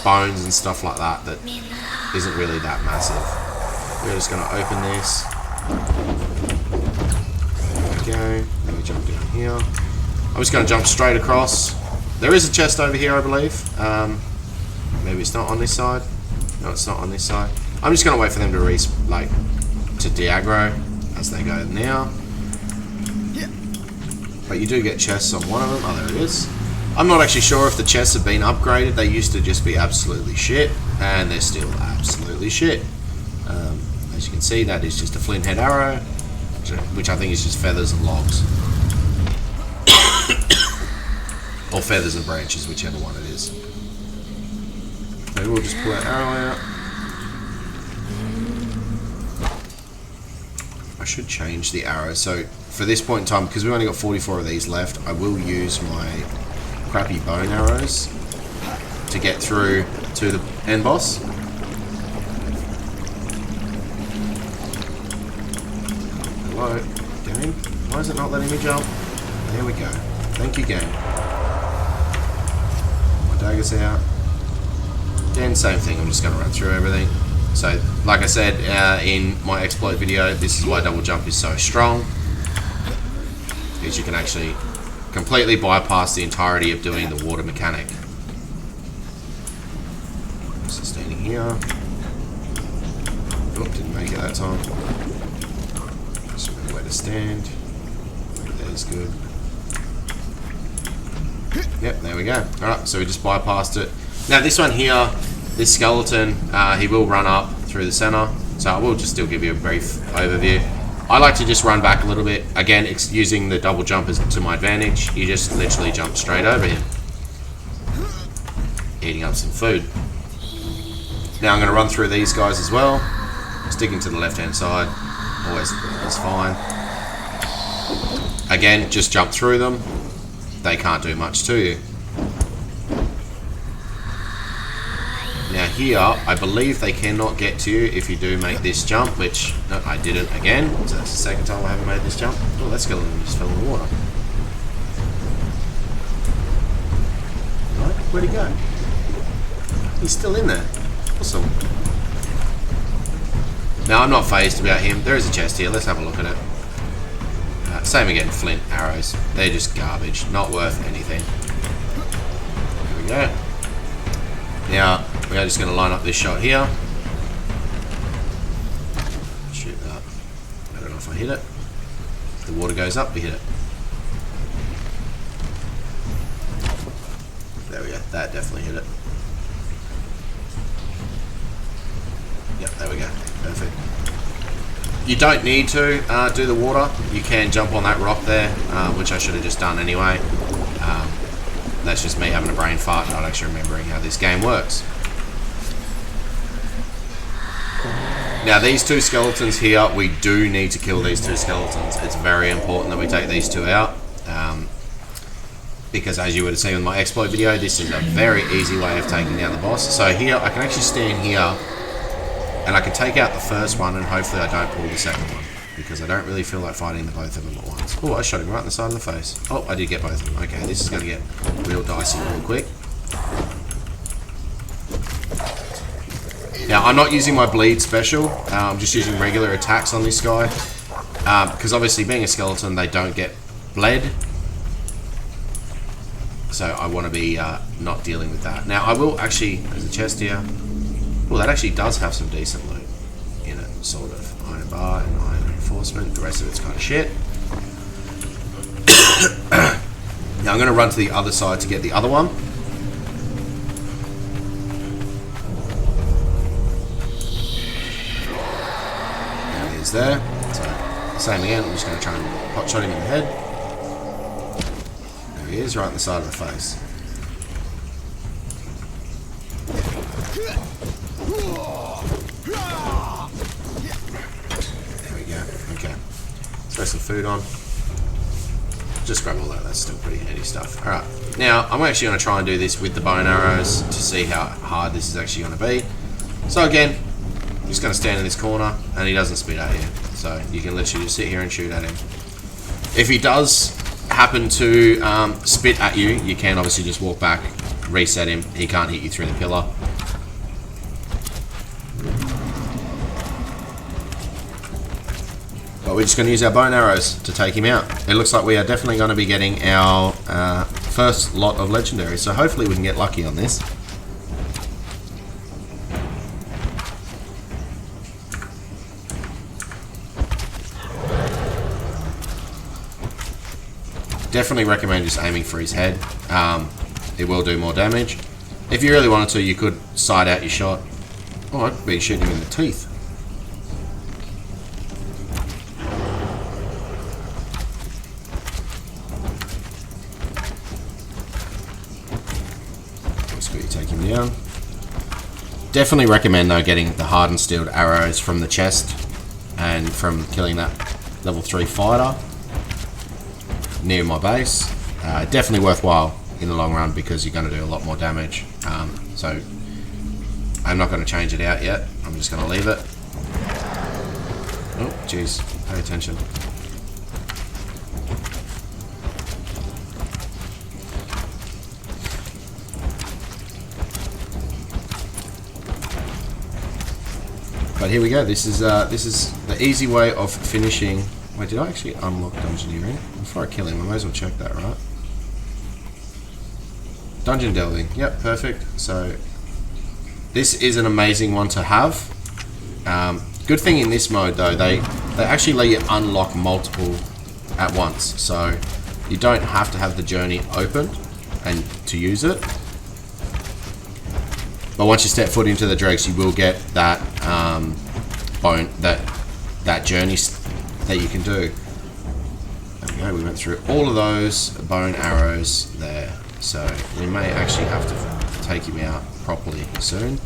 A: bones and stuff like that that isn't really that massive. We're just going to open this. There we go. Let me jump down here. I'm just going to jump straight across. There is a chest over here, I believe. Maybe it's not on this side. No, it's not on this side. I'm just going to wait for them to to de-aggro as they go now. But you do get chests on one of them. Oh, there it is. I'm not actually sure if the chests have been upgraded. They used to just be absolutely shit, and they're still absolutely shit. As you can see, that is just a flint head arrow, which I think is just feathers and logs. Or feathers and branches, whichever one it is. Maybe we'll just pull that arrow out. I should change the arrow. So for this point in time, because we've only got 44 of these left, I will use my crappy bone arrows to get through to the end boss. Hello, game? Why is it not letting me jump? There we go. Thank you, game. My dagger's out. Again, same thing, I'm just going to run through everything. So, like I said in my exploit video, this is why double jump is so strong. Because you can actually completely bypass the entirety of doing the water mechanic. So standing here. Oh, didn't make it that time. Just remember where to stand. There's good. Yep, there we go. Alright, so we just bypassed it. Now this one here, this skeleton, he will run up through the center, so I will just still give you a brief overview. I like to just run back a little bit. Again, it's using the double jumpers to my advantage. You just literally jump straight over him. Eating up some food. Now I'm going to run through these guys as well. Sticking to the left hand side, always is fine. Again, just jump through them. They can't do much to you. Now here, I believe they cannot get to you if you do make this jump, which no, I didn't again. So that's the second time I haven't made this jump. Oh, that skeleton just fell in the water. Right, where'd he go? He's still in there. Awesome. Now I'm not phased about him. There is a chest here. Let's have a look at it. Same again, flint arrows. They're just garbage. Not worth anything. There we go. Now, we are just going to line up this shot here. Shoot that. I don't know if I hit it. If the water goes up, we hit it. There we go. That definitely hit it. Yep, there we go. Perfect. You don't need to do the water. You can jump on that rock there, which I should have just done anyway. That's just me having a brain fart, not actually remembering how this game works. Now these two skeletons here, we do need to kill these two skeletons. It's very important that we take these two out. Because as you would have seen with my exploit video, this is a very easy way of taking down the boss. So here, I can actually stand here and I can take out the first one and hopefully I don't pull the second one. Because I don't really feel like fighting the both of them at once. Oh, I shot him right in the side of the face. Oh, I did get both of them. Okay, this is going to get real dicey real quick. Now, I'm not using my bleed special. I'm just using regular attacks on this guy. Because obviously, being a skeleton, they don't get bled. So I want to be not dealing with that. Now, I will actually... There's a chest here. Well, that actually does have some decent loot in it, sort of. Iron bar and iron reinforcement. The rest of it's kind of shit. Now I'm going to run to the other side to get the other one. There he is there. So, same again. I'm just going to try and hot shot him in the head. There he is, right in the side of the face. Okay, let's throw some food on. Just grab all that, that's still pretty handy stuff. Alright, now I'm actually going to try and do this with the bone arrows to see how hard this is actually going to be. So again, I'm just going to stand in this corner and he doesn't spit at you. So you can literally just sit here and shoot at him. If he does happen to spit at you, you can obviously just walk back, reset him. He can't hit you through the pillar. But we're just going to use our bone arrows to take him out. It looks like we are definitely going to be getting our first lot of legendaries, so hopefully we can get lucky on this. Definitely recommend just aiming for his head. It will do more damage. If you really wanted to, you could side out your shot. Oh, I'd be shooting him in the teeth. Take him down. Definitely recommend though getting the hardened steel arrows from the chest and from killing that level 3 fighter near my base. Definitely worthwhile in the long run because you're going to do a lot more damage. So I'm not going to change it out yet. I'm just going to leave it. Oh, jeez. Pay attention. But here we go. This is the easy way of finishing. Wait, did I actually unlock dungeoneering? Before I kill him, I may as well check that, right? Dungeon delving. Yep, perfect. So this is an amazing one to have. Good thing in this mode though, they actually let you unlock multiple at once. So you don't have to have the journey open and to use it. But once you step foot into the dregs, you will get that bone, that journey that you can do. There we go. We went through all of those bone arrows there, so we may actually have to take him out properly soon.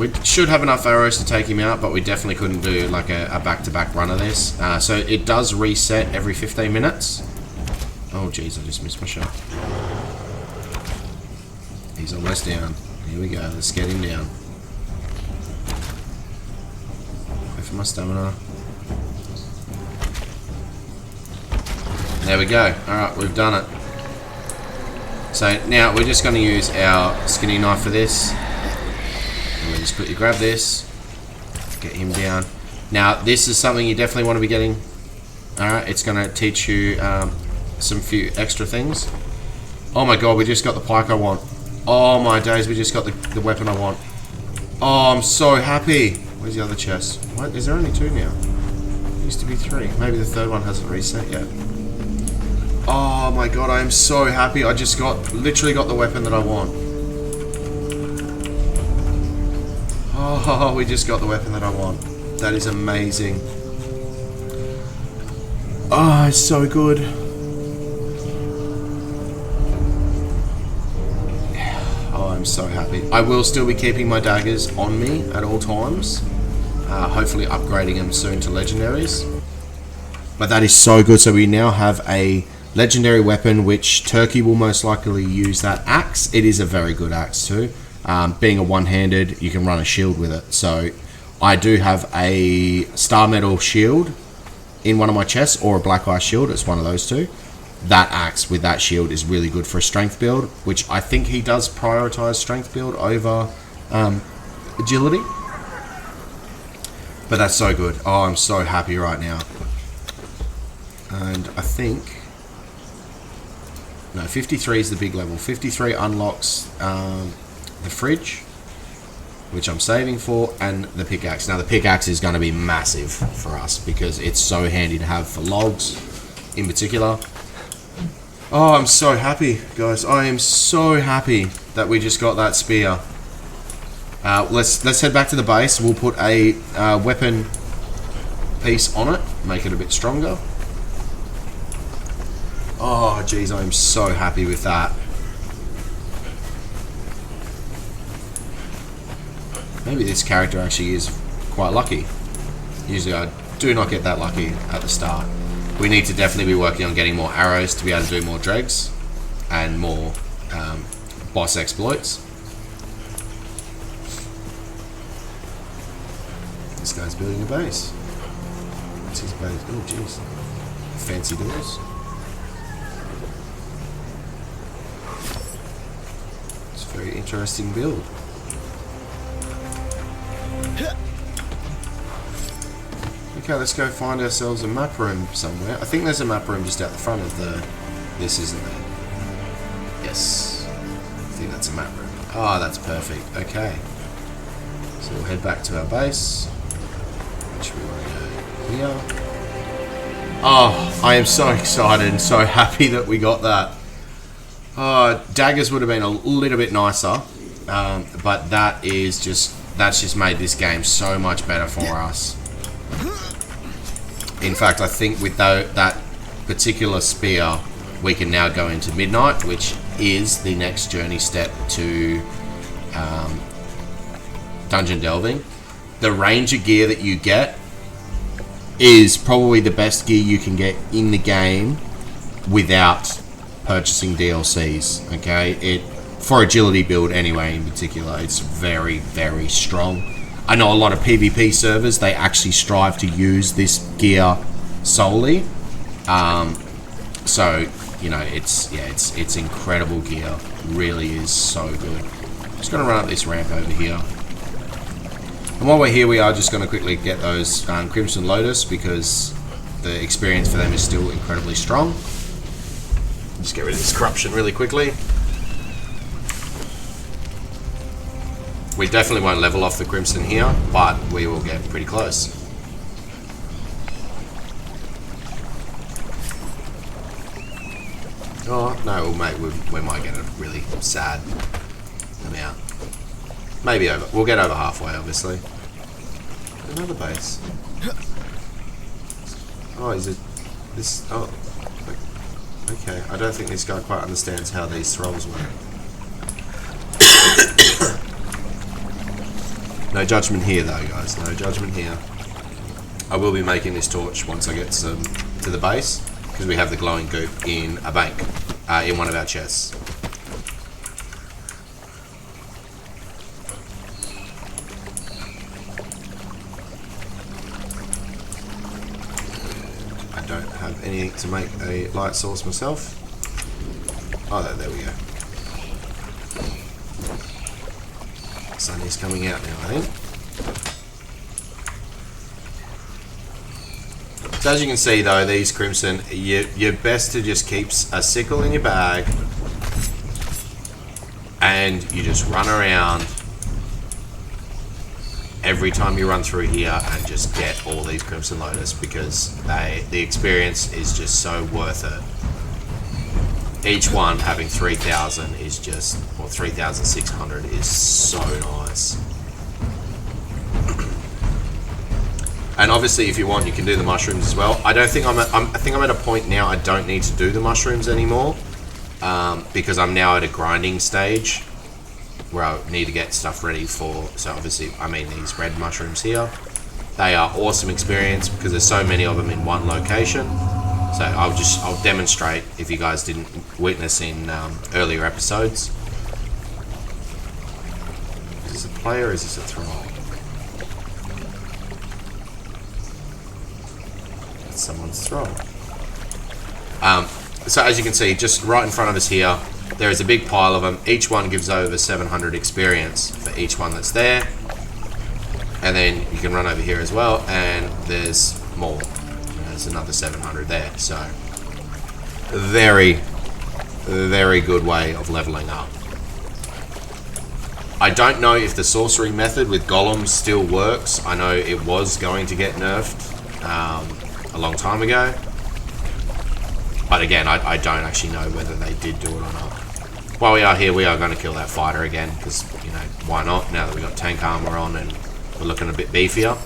A: We should have enough arrows to take him out, but we definitely couldn't do like a back-to-back run of this. So it does reset every 15 minutes. Oh jeez, I just missed my shot. He's almost down. Here we go, let's get him down. Wait for my stamina. There we go. Alright, we've done it. So now we're just going to use our skinny knife for this. And we just quickly grab this. Get him down. Now this is something you definitely want to be getting. Alright, it's going to teach you some few extra things. Oh my god, we just got the pike I want. Oh my days, we just got the weapon I want. Oh, I'm so happy. Where's the other chest? What? Is there only 2 now? Used to be 3. Maybe the 3rd one hasn't reset yet. Oh my god, I am so happy. I just literally got the weapon that I want. Oh, we just got the weapon that I want. That is amazing. Oh, it's so good. Oh, I'm so happy. I will still be keeping my daggers on me at all times. Hopefully upgrading them soon to legendaries. But that is so good. So we now have a legendary weapon, which Turkey will most likely use that axe. It is a very good axe too. Being a one-handed, you can run a shield with it. So I do have a star metal shield in one of my chests, or a black ice shield. It's one of those two. That axe with that shield is really good for a strength build, which I think he does prioritize strength build over agility. But that's so good. Oh, I'm so happy right now. And I think... No, 53 is the big level. 53 unlocks the fridge, which I'm saving for, and the pickaxe. Now, the pickaxe is going to be massive for us because it's so handy to have for logs in particular. Oh, I'm so happy, guys. I am so happy that we just got that spear. Let's head back to the base. We'll put a weapon piece on it, make it a bit stronger. Oh, geez, I'm so happy with that. Maybe this character actually is quite lucky. Usually I do not get that lucky at the start. We need to definitely be working on getting more arrows to be able to do more dregs and more boss exploits. This guy's building a base. What's his base? Oh, jeez. Fancy doors. It's a very interesting build. Okay, let's go find ourselves a map room somewhere. I think there's a map room just out the front of this, isn't there? Yes. I think that's a map room. Ah, that's perfect. Okay. So we'll head back to our base. Which we want to go here. Oh, I am so excited and so happy that we got that. Daggers would have been a little bit nicer, but that's just made this game so much better for us. In fact, I think with that particular spear, we can now go into Midnight, which is the next journey step to dungeon delving. The ranger gear that you get is probably the best gear you can get in the game without purchasing DLCs. Okay, for agility build anyway, in particular, it's very, very strong. I know a lot of PvP servers, they actually strive to use this gear solely. So, you know, it's incredible gear. Really is so good. Just gonna run up this ramp over here. And while we're here, we are just gonna quickly get those Crimson Lotus because the experience for them is still incredibly strong. Just get rid of this corruption really quickly. We definitely won't level off the Crimson here, but we will get pretty close. Oh, no, mate, we might get a really sad amount. Maybe over. We'll get over halfway, obviously. Another base. Oh, is it this? Oh, okay. I don't think this guy quite understands how these thralls work. No judgment here though, guys. No judgment here. I will be making this torch once I get to the base, because we have the glowing goop in a bank, in one of our chests. I don't have anything to make a light source myself. Oh, there we go. Sun is coming out now, I think. So as you can see though, these crimson, you're best to just keep a sickle in your bag and you just run around every time you run through here and just get all these crimson lotus, because the experience is just so worth it. Each one having 3,000 is just, or 3,600 is so nice. And obviously, if you want, you can do the mushrooms as well. I don't think I think I'm at a point now I don't need to do the mushrooms anymore, because I'm now at a grinding stage where I need to get stuff ready for. So obviously, I mean these red mushrooms here. They are awesome experience because there's so many of them in one location. So I'll demonstrate if you guys didn't witness in earlier episodes. Is this a player or is this a thrall? That's someone's thrall. So as you can see, just right in front of us here, there is a big pile of them. Each one gives over 700 experience for each one that's there. And then you can run over here as well, and there's more. There's another 700 there. So very, very good way of leveling up. I don't know if the sorcery method with golems still works. I know it was going to get nerfed a long time ago. But again, I don't actually know whether they did do it or not. While we are here, we are going to kill that fighter again, because, you know, why not? Now that we've got tank armor on and we're looking a bit beefier.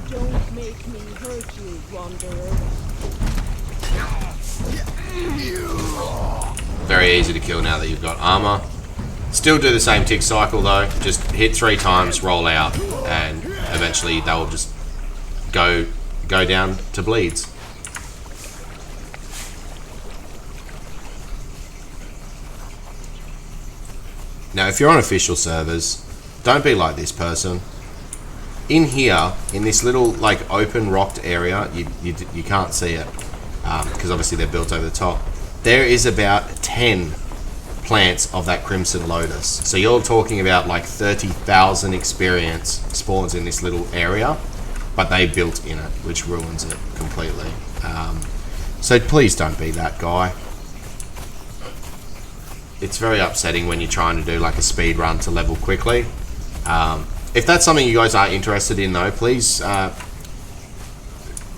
C: Don't make me hurt you, wanderer.
A: Very easy to kill now that you've got armor. Still do the same tick cycle though. Just hit 3 times, roll out, and eventually they'll just go down to bleeds. Now, if you're on official servers, don't be like this person. In here, in this little like open rocked area, you can't see it because obviously they're built over the top. There is about 10 plants of that crimson lotus. So you're talking about like 30,000 experience spawns in this little area, but they built in it, which ruins it completely. So please don't be that guy. It's very upsetting when you're trying to do like a speed run to level quickly. If that's something you guys are interested in though, please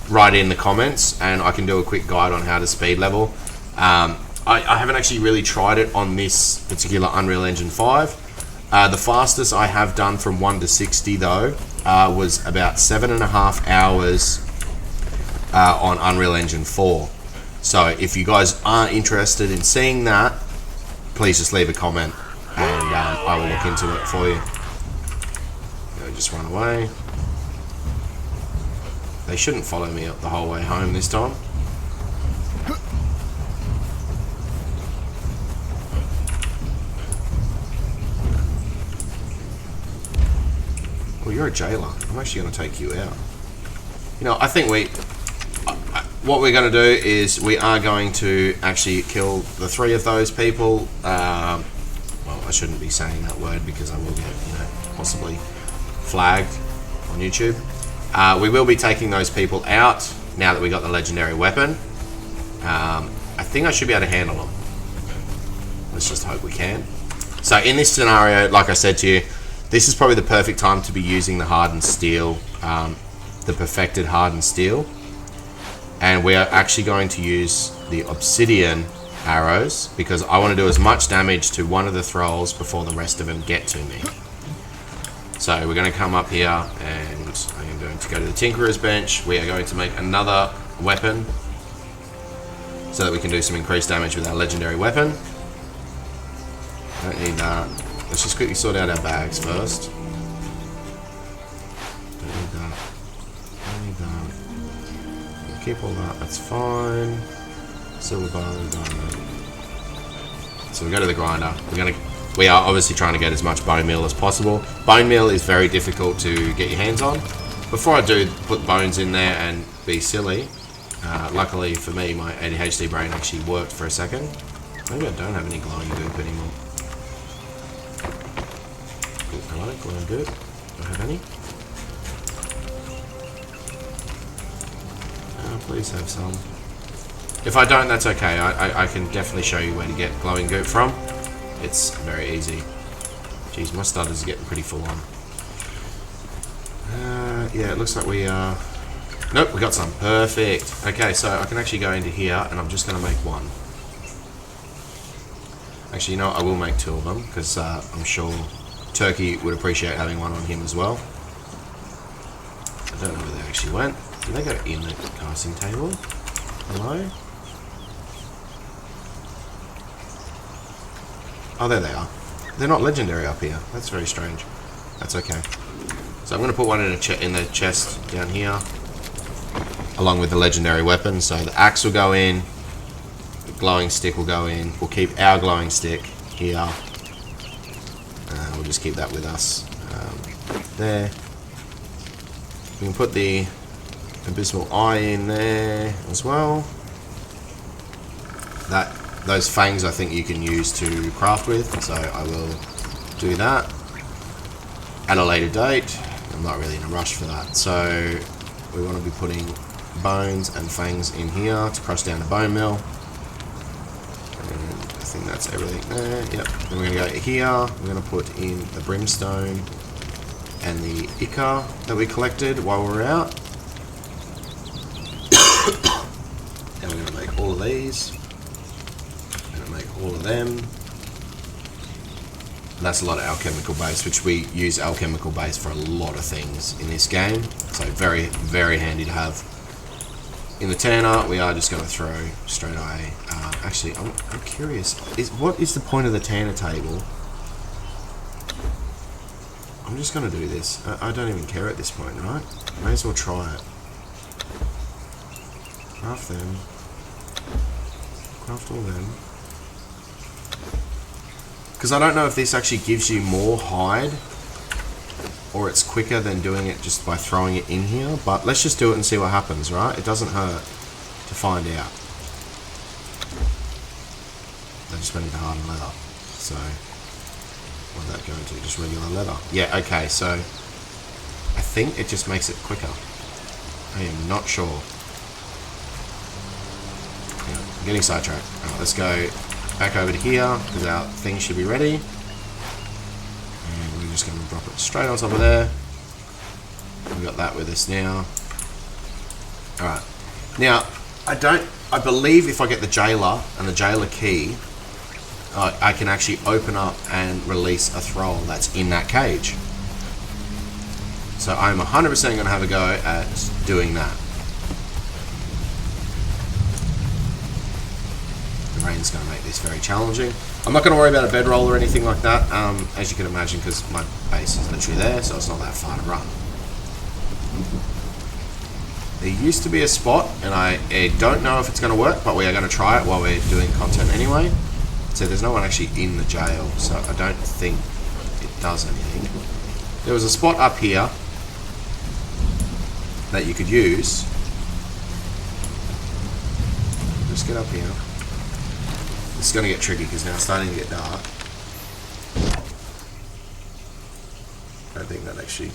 A: write in the comments and I can do a quick guide on how to speed level. I haven't actually really tried it on this particular Unreal Engine 5. The fastest I have done from 1 to 60 though was about 7.5 hours on Unreal Engine 4. So if you guys are interested in seeing that, please just leave a comment and I will look into it for you. Just run away. They shouldn't follow me up the whole way home this time. Well, you're a jailer. I'm actually going to take you out. You know, I think what we're going to do is we are going to actually kill the 3 of those people. Well, I shouldn't be saying that word because I will get, you know, possibly flagged on YouTube. We will be taking those people out now that we got the legendary weapon. I think I should be able to handle them. Let's just hope we can. So in this scenario, like I said to you, this is probably the perfect time to be using the hardened steel, the perfected hardened steel. And we are actually going to use the obsidian arrows because I want to do as much damage to one of the thralls before the rest of them get to me. So we're going to come up here and I am going to go to the Tinkerer's bench. We are going to make another weapon so that we can do some increased damage with our legendary weapon. Don't need that. Let's just quickly sort out our bags first. Don't need that. Don't need that. We'll keep all that. That's fine. Silver bar, diamond. So we go to the grinder. We are obviously trying to get as much bone meal as possible. Bone meal is very difficult to get your hands on. Before I do put bones in there and be silly, luckily for me, my ADHD brain actually worked for a second. Maybe I don't have any glowing goop anymore. Hello, glowing goop. Do I have any? Please have some. If I don't, that's okay. I can definitely show you where to get glowing goop from. It's very easy. Jeez, my stutters are getting pretty full on. Yeah, it looks like we are... Nope, we got some. Perfect. Okay, so I can actually go into here, and I'm just going to make one. Actually, you know what? I will make two of them, because I'm sure Turkey would appreciate having one on him as well. I don't know where they actually went. Did they go in the casting table? Hello? Oh, there they are. They're not legendary up here. That's very strange. That's okay. So I'm going to put one in the chest down here, along with the legendary weapon. So the axe will go in, the glowing stick will go in. We'll keep our glowing stick here. We'll just keep that with us. There. We can put the abysmal eye in there as well. Those fangs I think you can use to craft with, so I will do that at a later date. I'm not really in a rush for that. So we want to be putting bones and fangs in here to crush down the bone meal. And I think that's everything there. Yep. Then we're going to go here. We're going to put in the brimstone and the ichor that we collected while we were out. And we're going to make all of these. Make all of them. And that's a lot of alchemical base, which we use alchemical base for a lot of things in this game. So very, very handy to have. In the tanner, we are just going to throw straight away. Actually, I'm curious. What is the point of the tanner table? I'm just going to do this. I don't even care at this point, right? May as well try it. Craft them. Craft all them. Because I don't know if this actually gives you more hide or it's quicker than doing it just by throwing it in here, but let's just do it and see what happens, right? It doesn't hurt to find out. I just went into hardened leather, so what did that go into? Just regular leather. Yeah, okay, so I think it just makes it quicker. I am not sure. Yeah, I'm getting sidetracked. Alright, let's go back over to here, because our thing should be ready. And we're just going to drop it straight on top of there. We've got that with us now. Alright. Now, I believe if I get the jailer and the jailer key, I can actually open up and release a thrall that's in that cage. So I'm 100% going to have a go at doing that. The rain's going to make this very challenging. I'm not going to worry about a bedroll or anything like that, as you can imagine, because my base is literally there, so it's not that far to run. There used to be a spot, and I don't know if it's going to work, but we are going to try it while we're doing content anyway. So there's no one actually in the jail, so I don't think it does anything. There was a spot up here that you could use. Just get up here. It's going to get tricky because now it's starting to get dark. I don't think that actually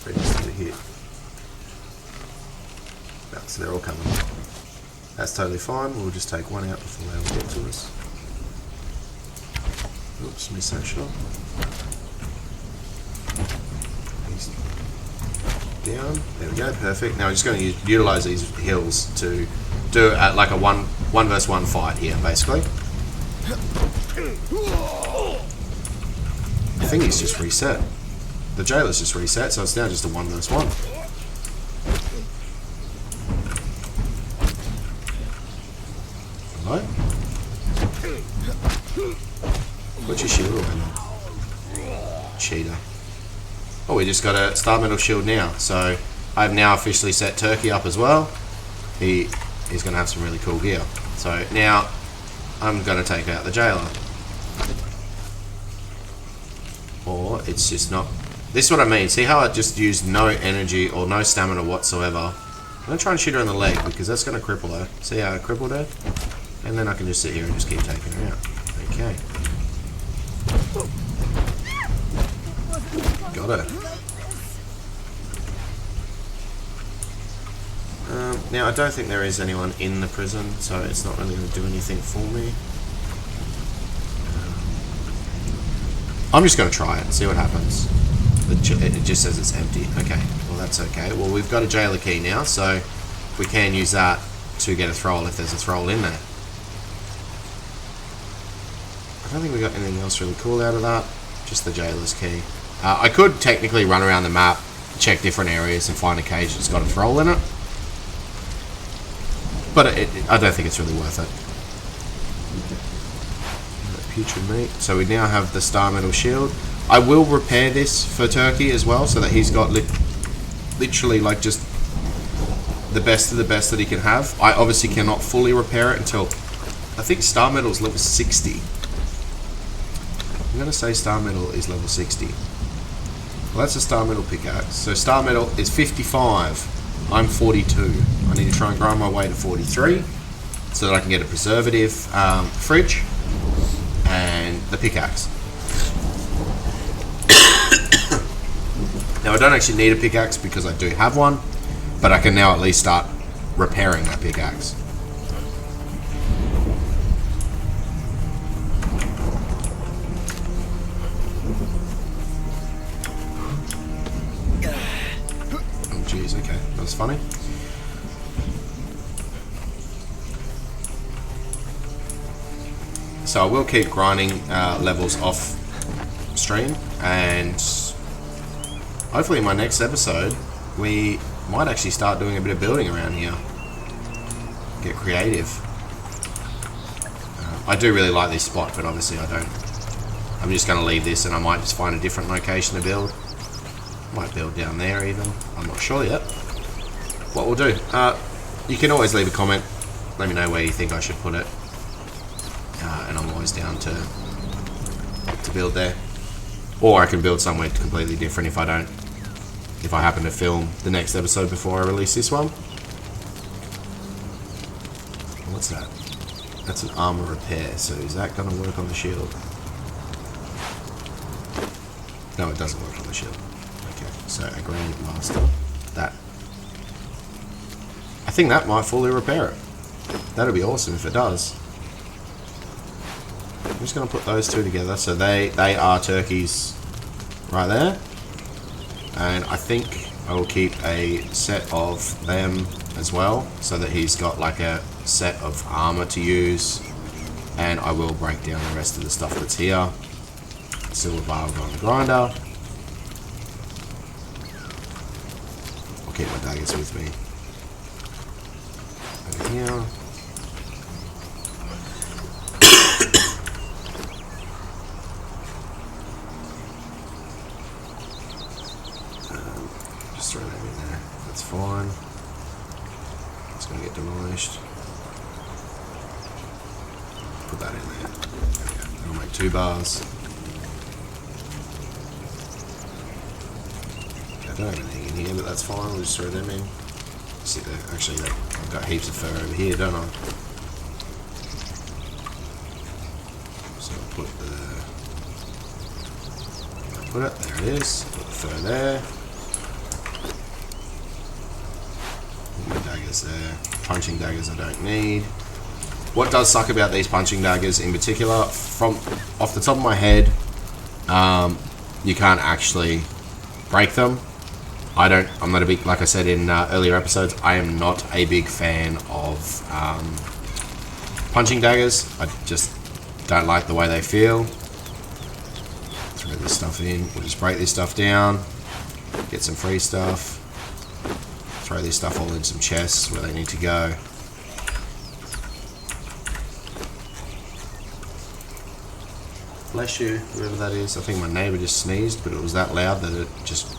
A: registers a hit. No, so they're all coming. That's totally fine. We'll just take one out before they all get to us. Oops, missed that shot. He's down. There we go, perfect. Now we're just going to utilise these hills to do like a one versus one fight here, basically. I think he's just reset. the jailer's just reset, so it's now just a 1 versus 1. Hello? Put your shield away, man. Cheater. Oh, we just got a star metal shield now, so I've now officially set Turkey up as well. He's going to have some really cool gear. So now I'm going to take out the jailer. Or it's just not... This is what I mean. See how I just used no energy or no stamina whatsoever? I'm going to try and shoot her in the leg because that's going to cripple her. See how I crippled her? And then I can just sit here and just keep taking her out. Okay. Got her. Now, I don't think there is anyone in the prison, so it's not really going to do anything for me. I'm just going to try it and see what happens. It just says it's empty. Okay, well that's okay. Well, we've got a jailer key now, so we can use that to get a thrall if there's a thrall in there. I don't think we got anything else really cool out of that. Just the jailer's key. I could technically run around the map, check different areas and find a cage that's got a thrall in it. But I don't think it's really worth it. Putrid meat. So we now have the star metal shield. I will repair this for Turkey as well, so that he's got literally like just the best of the best that he can have. I obviously cannot fully repair it until I think star metal is level 60. I'm going to say star metal is level 60. Well, that's a star metal pickaxe. So star metal is 55. I'm 42. I need to try and grind my way to 43 so that I can get a preservative fridge and the pickaxe. Now I don't actually need a pickaxe because I do have one, but I can now at least start repairing that pickaxe. Oh jeez, okay, that was funny. So I will keep grinding levels off stream, and hopefully in my next episode we might actually start doing a bit of building around here. Get creative. I do really like this spot, but obviously I don't. I'm just going to leave this and I might just find a different location to build. Might build down there even. I'm not sure yet. What we'll do. You can always leave a comment. Let me know where you think I should put it. And I'm always down to build there. Or I can build somewhere completely different if I happen to film the next episode before I release this one. What's that? That's an armor repair, so is that going to work on the shield? No, it doesn't work on the shield. Okay, so a Grand Master. That. I think that might fully repair it. That'd be awesome if it does. I'm just going to put those two together, so they are turkeys right there. And I think I will keep a set of them as well, so that he's got like a set of armor to use. And I will break down the rest of the stuff that's here. Silver bar will go on the grinder. I'll keep my daggers with me. Over here. Just throw that in there. That's fine. It's going to get demolished. Put that in there. Okay. That'll make 2 bars. Okay, I don't have anything in here, but that's fine. We'll just throw them in. See there. Actually, I've got heaps of fur over here, don't I? So I'll put it. There it is. Put the fur there. Daggers there. Punching daggers I don't need. What does suck about these punching daggers in particular, from off the top of my head, you can't actually break them. I'm not a big, like I said in earlier episodes, I am not a big fan of punching daggers. I just don't like the way they feel. Let's throw this stuff in. We'll just break this stuff down, get some free stuff, throw this stuff all in some chests where they need to go. Bless you, whoever that is. I think my neighbour just sneezed, but it was that loud that it just,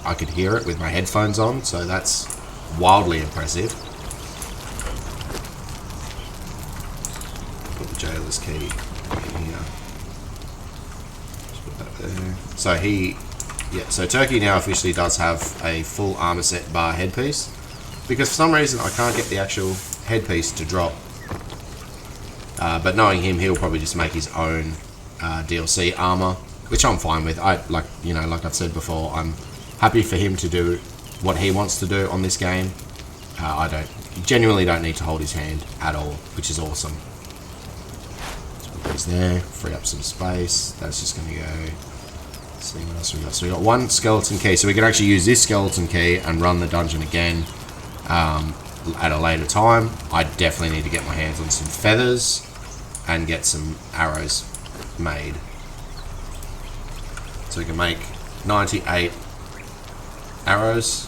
A: I could hear it with my headphones on, so that's wildly impressive. Put the jailer's key in here. Just put that there. So Turkey now officially does have a full armor set bar headpiece, because for some reason I can't get the actual headpiece to drop. But knowing him, he'll probably just make his own DLC armor, which I'm fine with. Like I've said before, I'm happy for him to do what he wants to do on this game. I genuinely don't need to hold his hand at all, which is awesome. Let's put these there, free up some space. That's just going to go. Let's see what else we got. So we got one skeleton key, so we can actually use this skeleton key and run the dungeon again at a later time. I definitely need to get my hands on some feathers and get some arrows made, so we can make 98 arrows.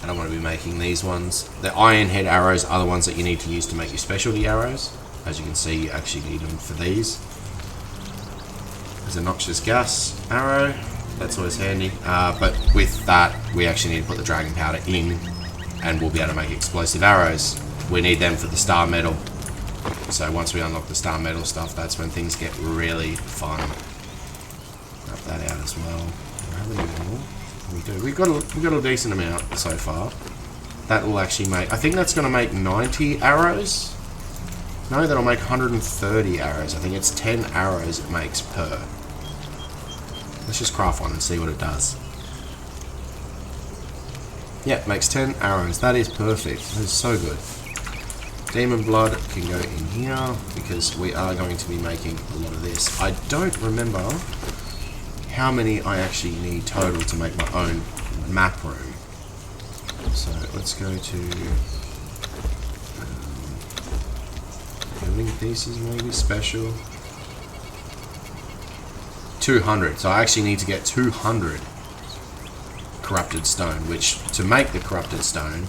A: I don't want to be making these ones. The iron head arrows are the ones that you need to use to make your specialty arrows. As you can see, you actually need them for these. There's a noxious gas arrow, that's always handy, but with that we actually need to put the dragon powder in, and we'll be able to make explosive arrows. We need them for the star metal. So once we unlock the star metal stuff, that's when things get really fun. Wrap that out as well. Do we have any more? We do. We've got a decent amount so far. That will actually make, I think that's going to make 90 arrows. No, that'll make 130 arrows. I think it's 10 arrows it makes per. Let's just craft one and see what it does. Yeah, it makes 10 arrows. That is perfect. That is so good. Demon blood can go in here because we are going to be making a lot of this. I don't remember how many I actually need total to make my own map room. So let's go to building pieces, maybe special. 200. So I actually need to get 200 corrupted stone, which to make the corrupted stone,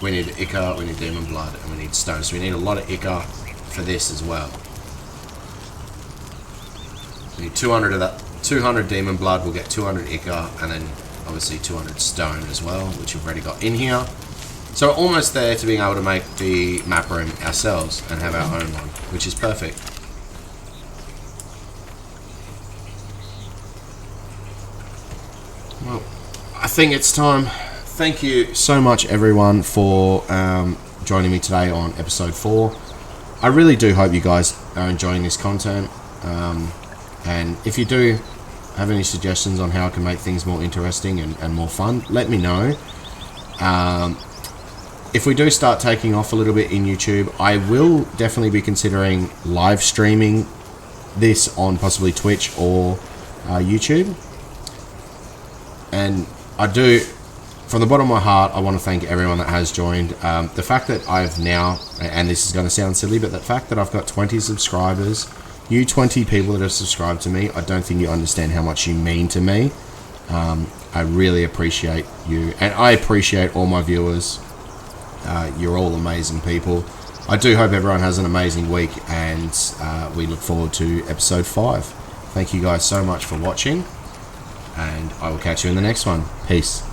A: we need ichor, we need demon blood, and we need stone. So we need a lot of ichor for this as well. We need 200 of that. 200 demon blood, we'll get 200 ichor, and then obviously 200 stone as well, which we've already got in here. So we're almost there to being able to make the map room ourselves and have our own one, which is perfect. Well, I think it's time. Thank you so much everyone for joining me today on episode 4. I really do hope you guys are enjoying this content, and if you do have any suggestions on how I can make things more interesting and more fun, let me know. If we do start taking off a little bit in YouTube, I will definitely be considering live streaming this on possibly Twitch or YouTube. And I do, from the bottom of my heart, I want to thank everyone that has joined. The fact that I've now, and this is going to sound silly, but the fact that I've got 20 subscribers, you 20 people that have subscribed to me, I don't think you understand how much you mean to me. I really appreciate you, and I appreciate all my viewers. You're all amazing people. I do hope everyone has an amazing week, and we look forward to episode 5. Thank you guys so much for watching, and I will catch you in the next one. Peace.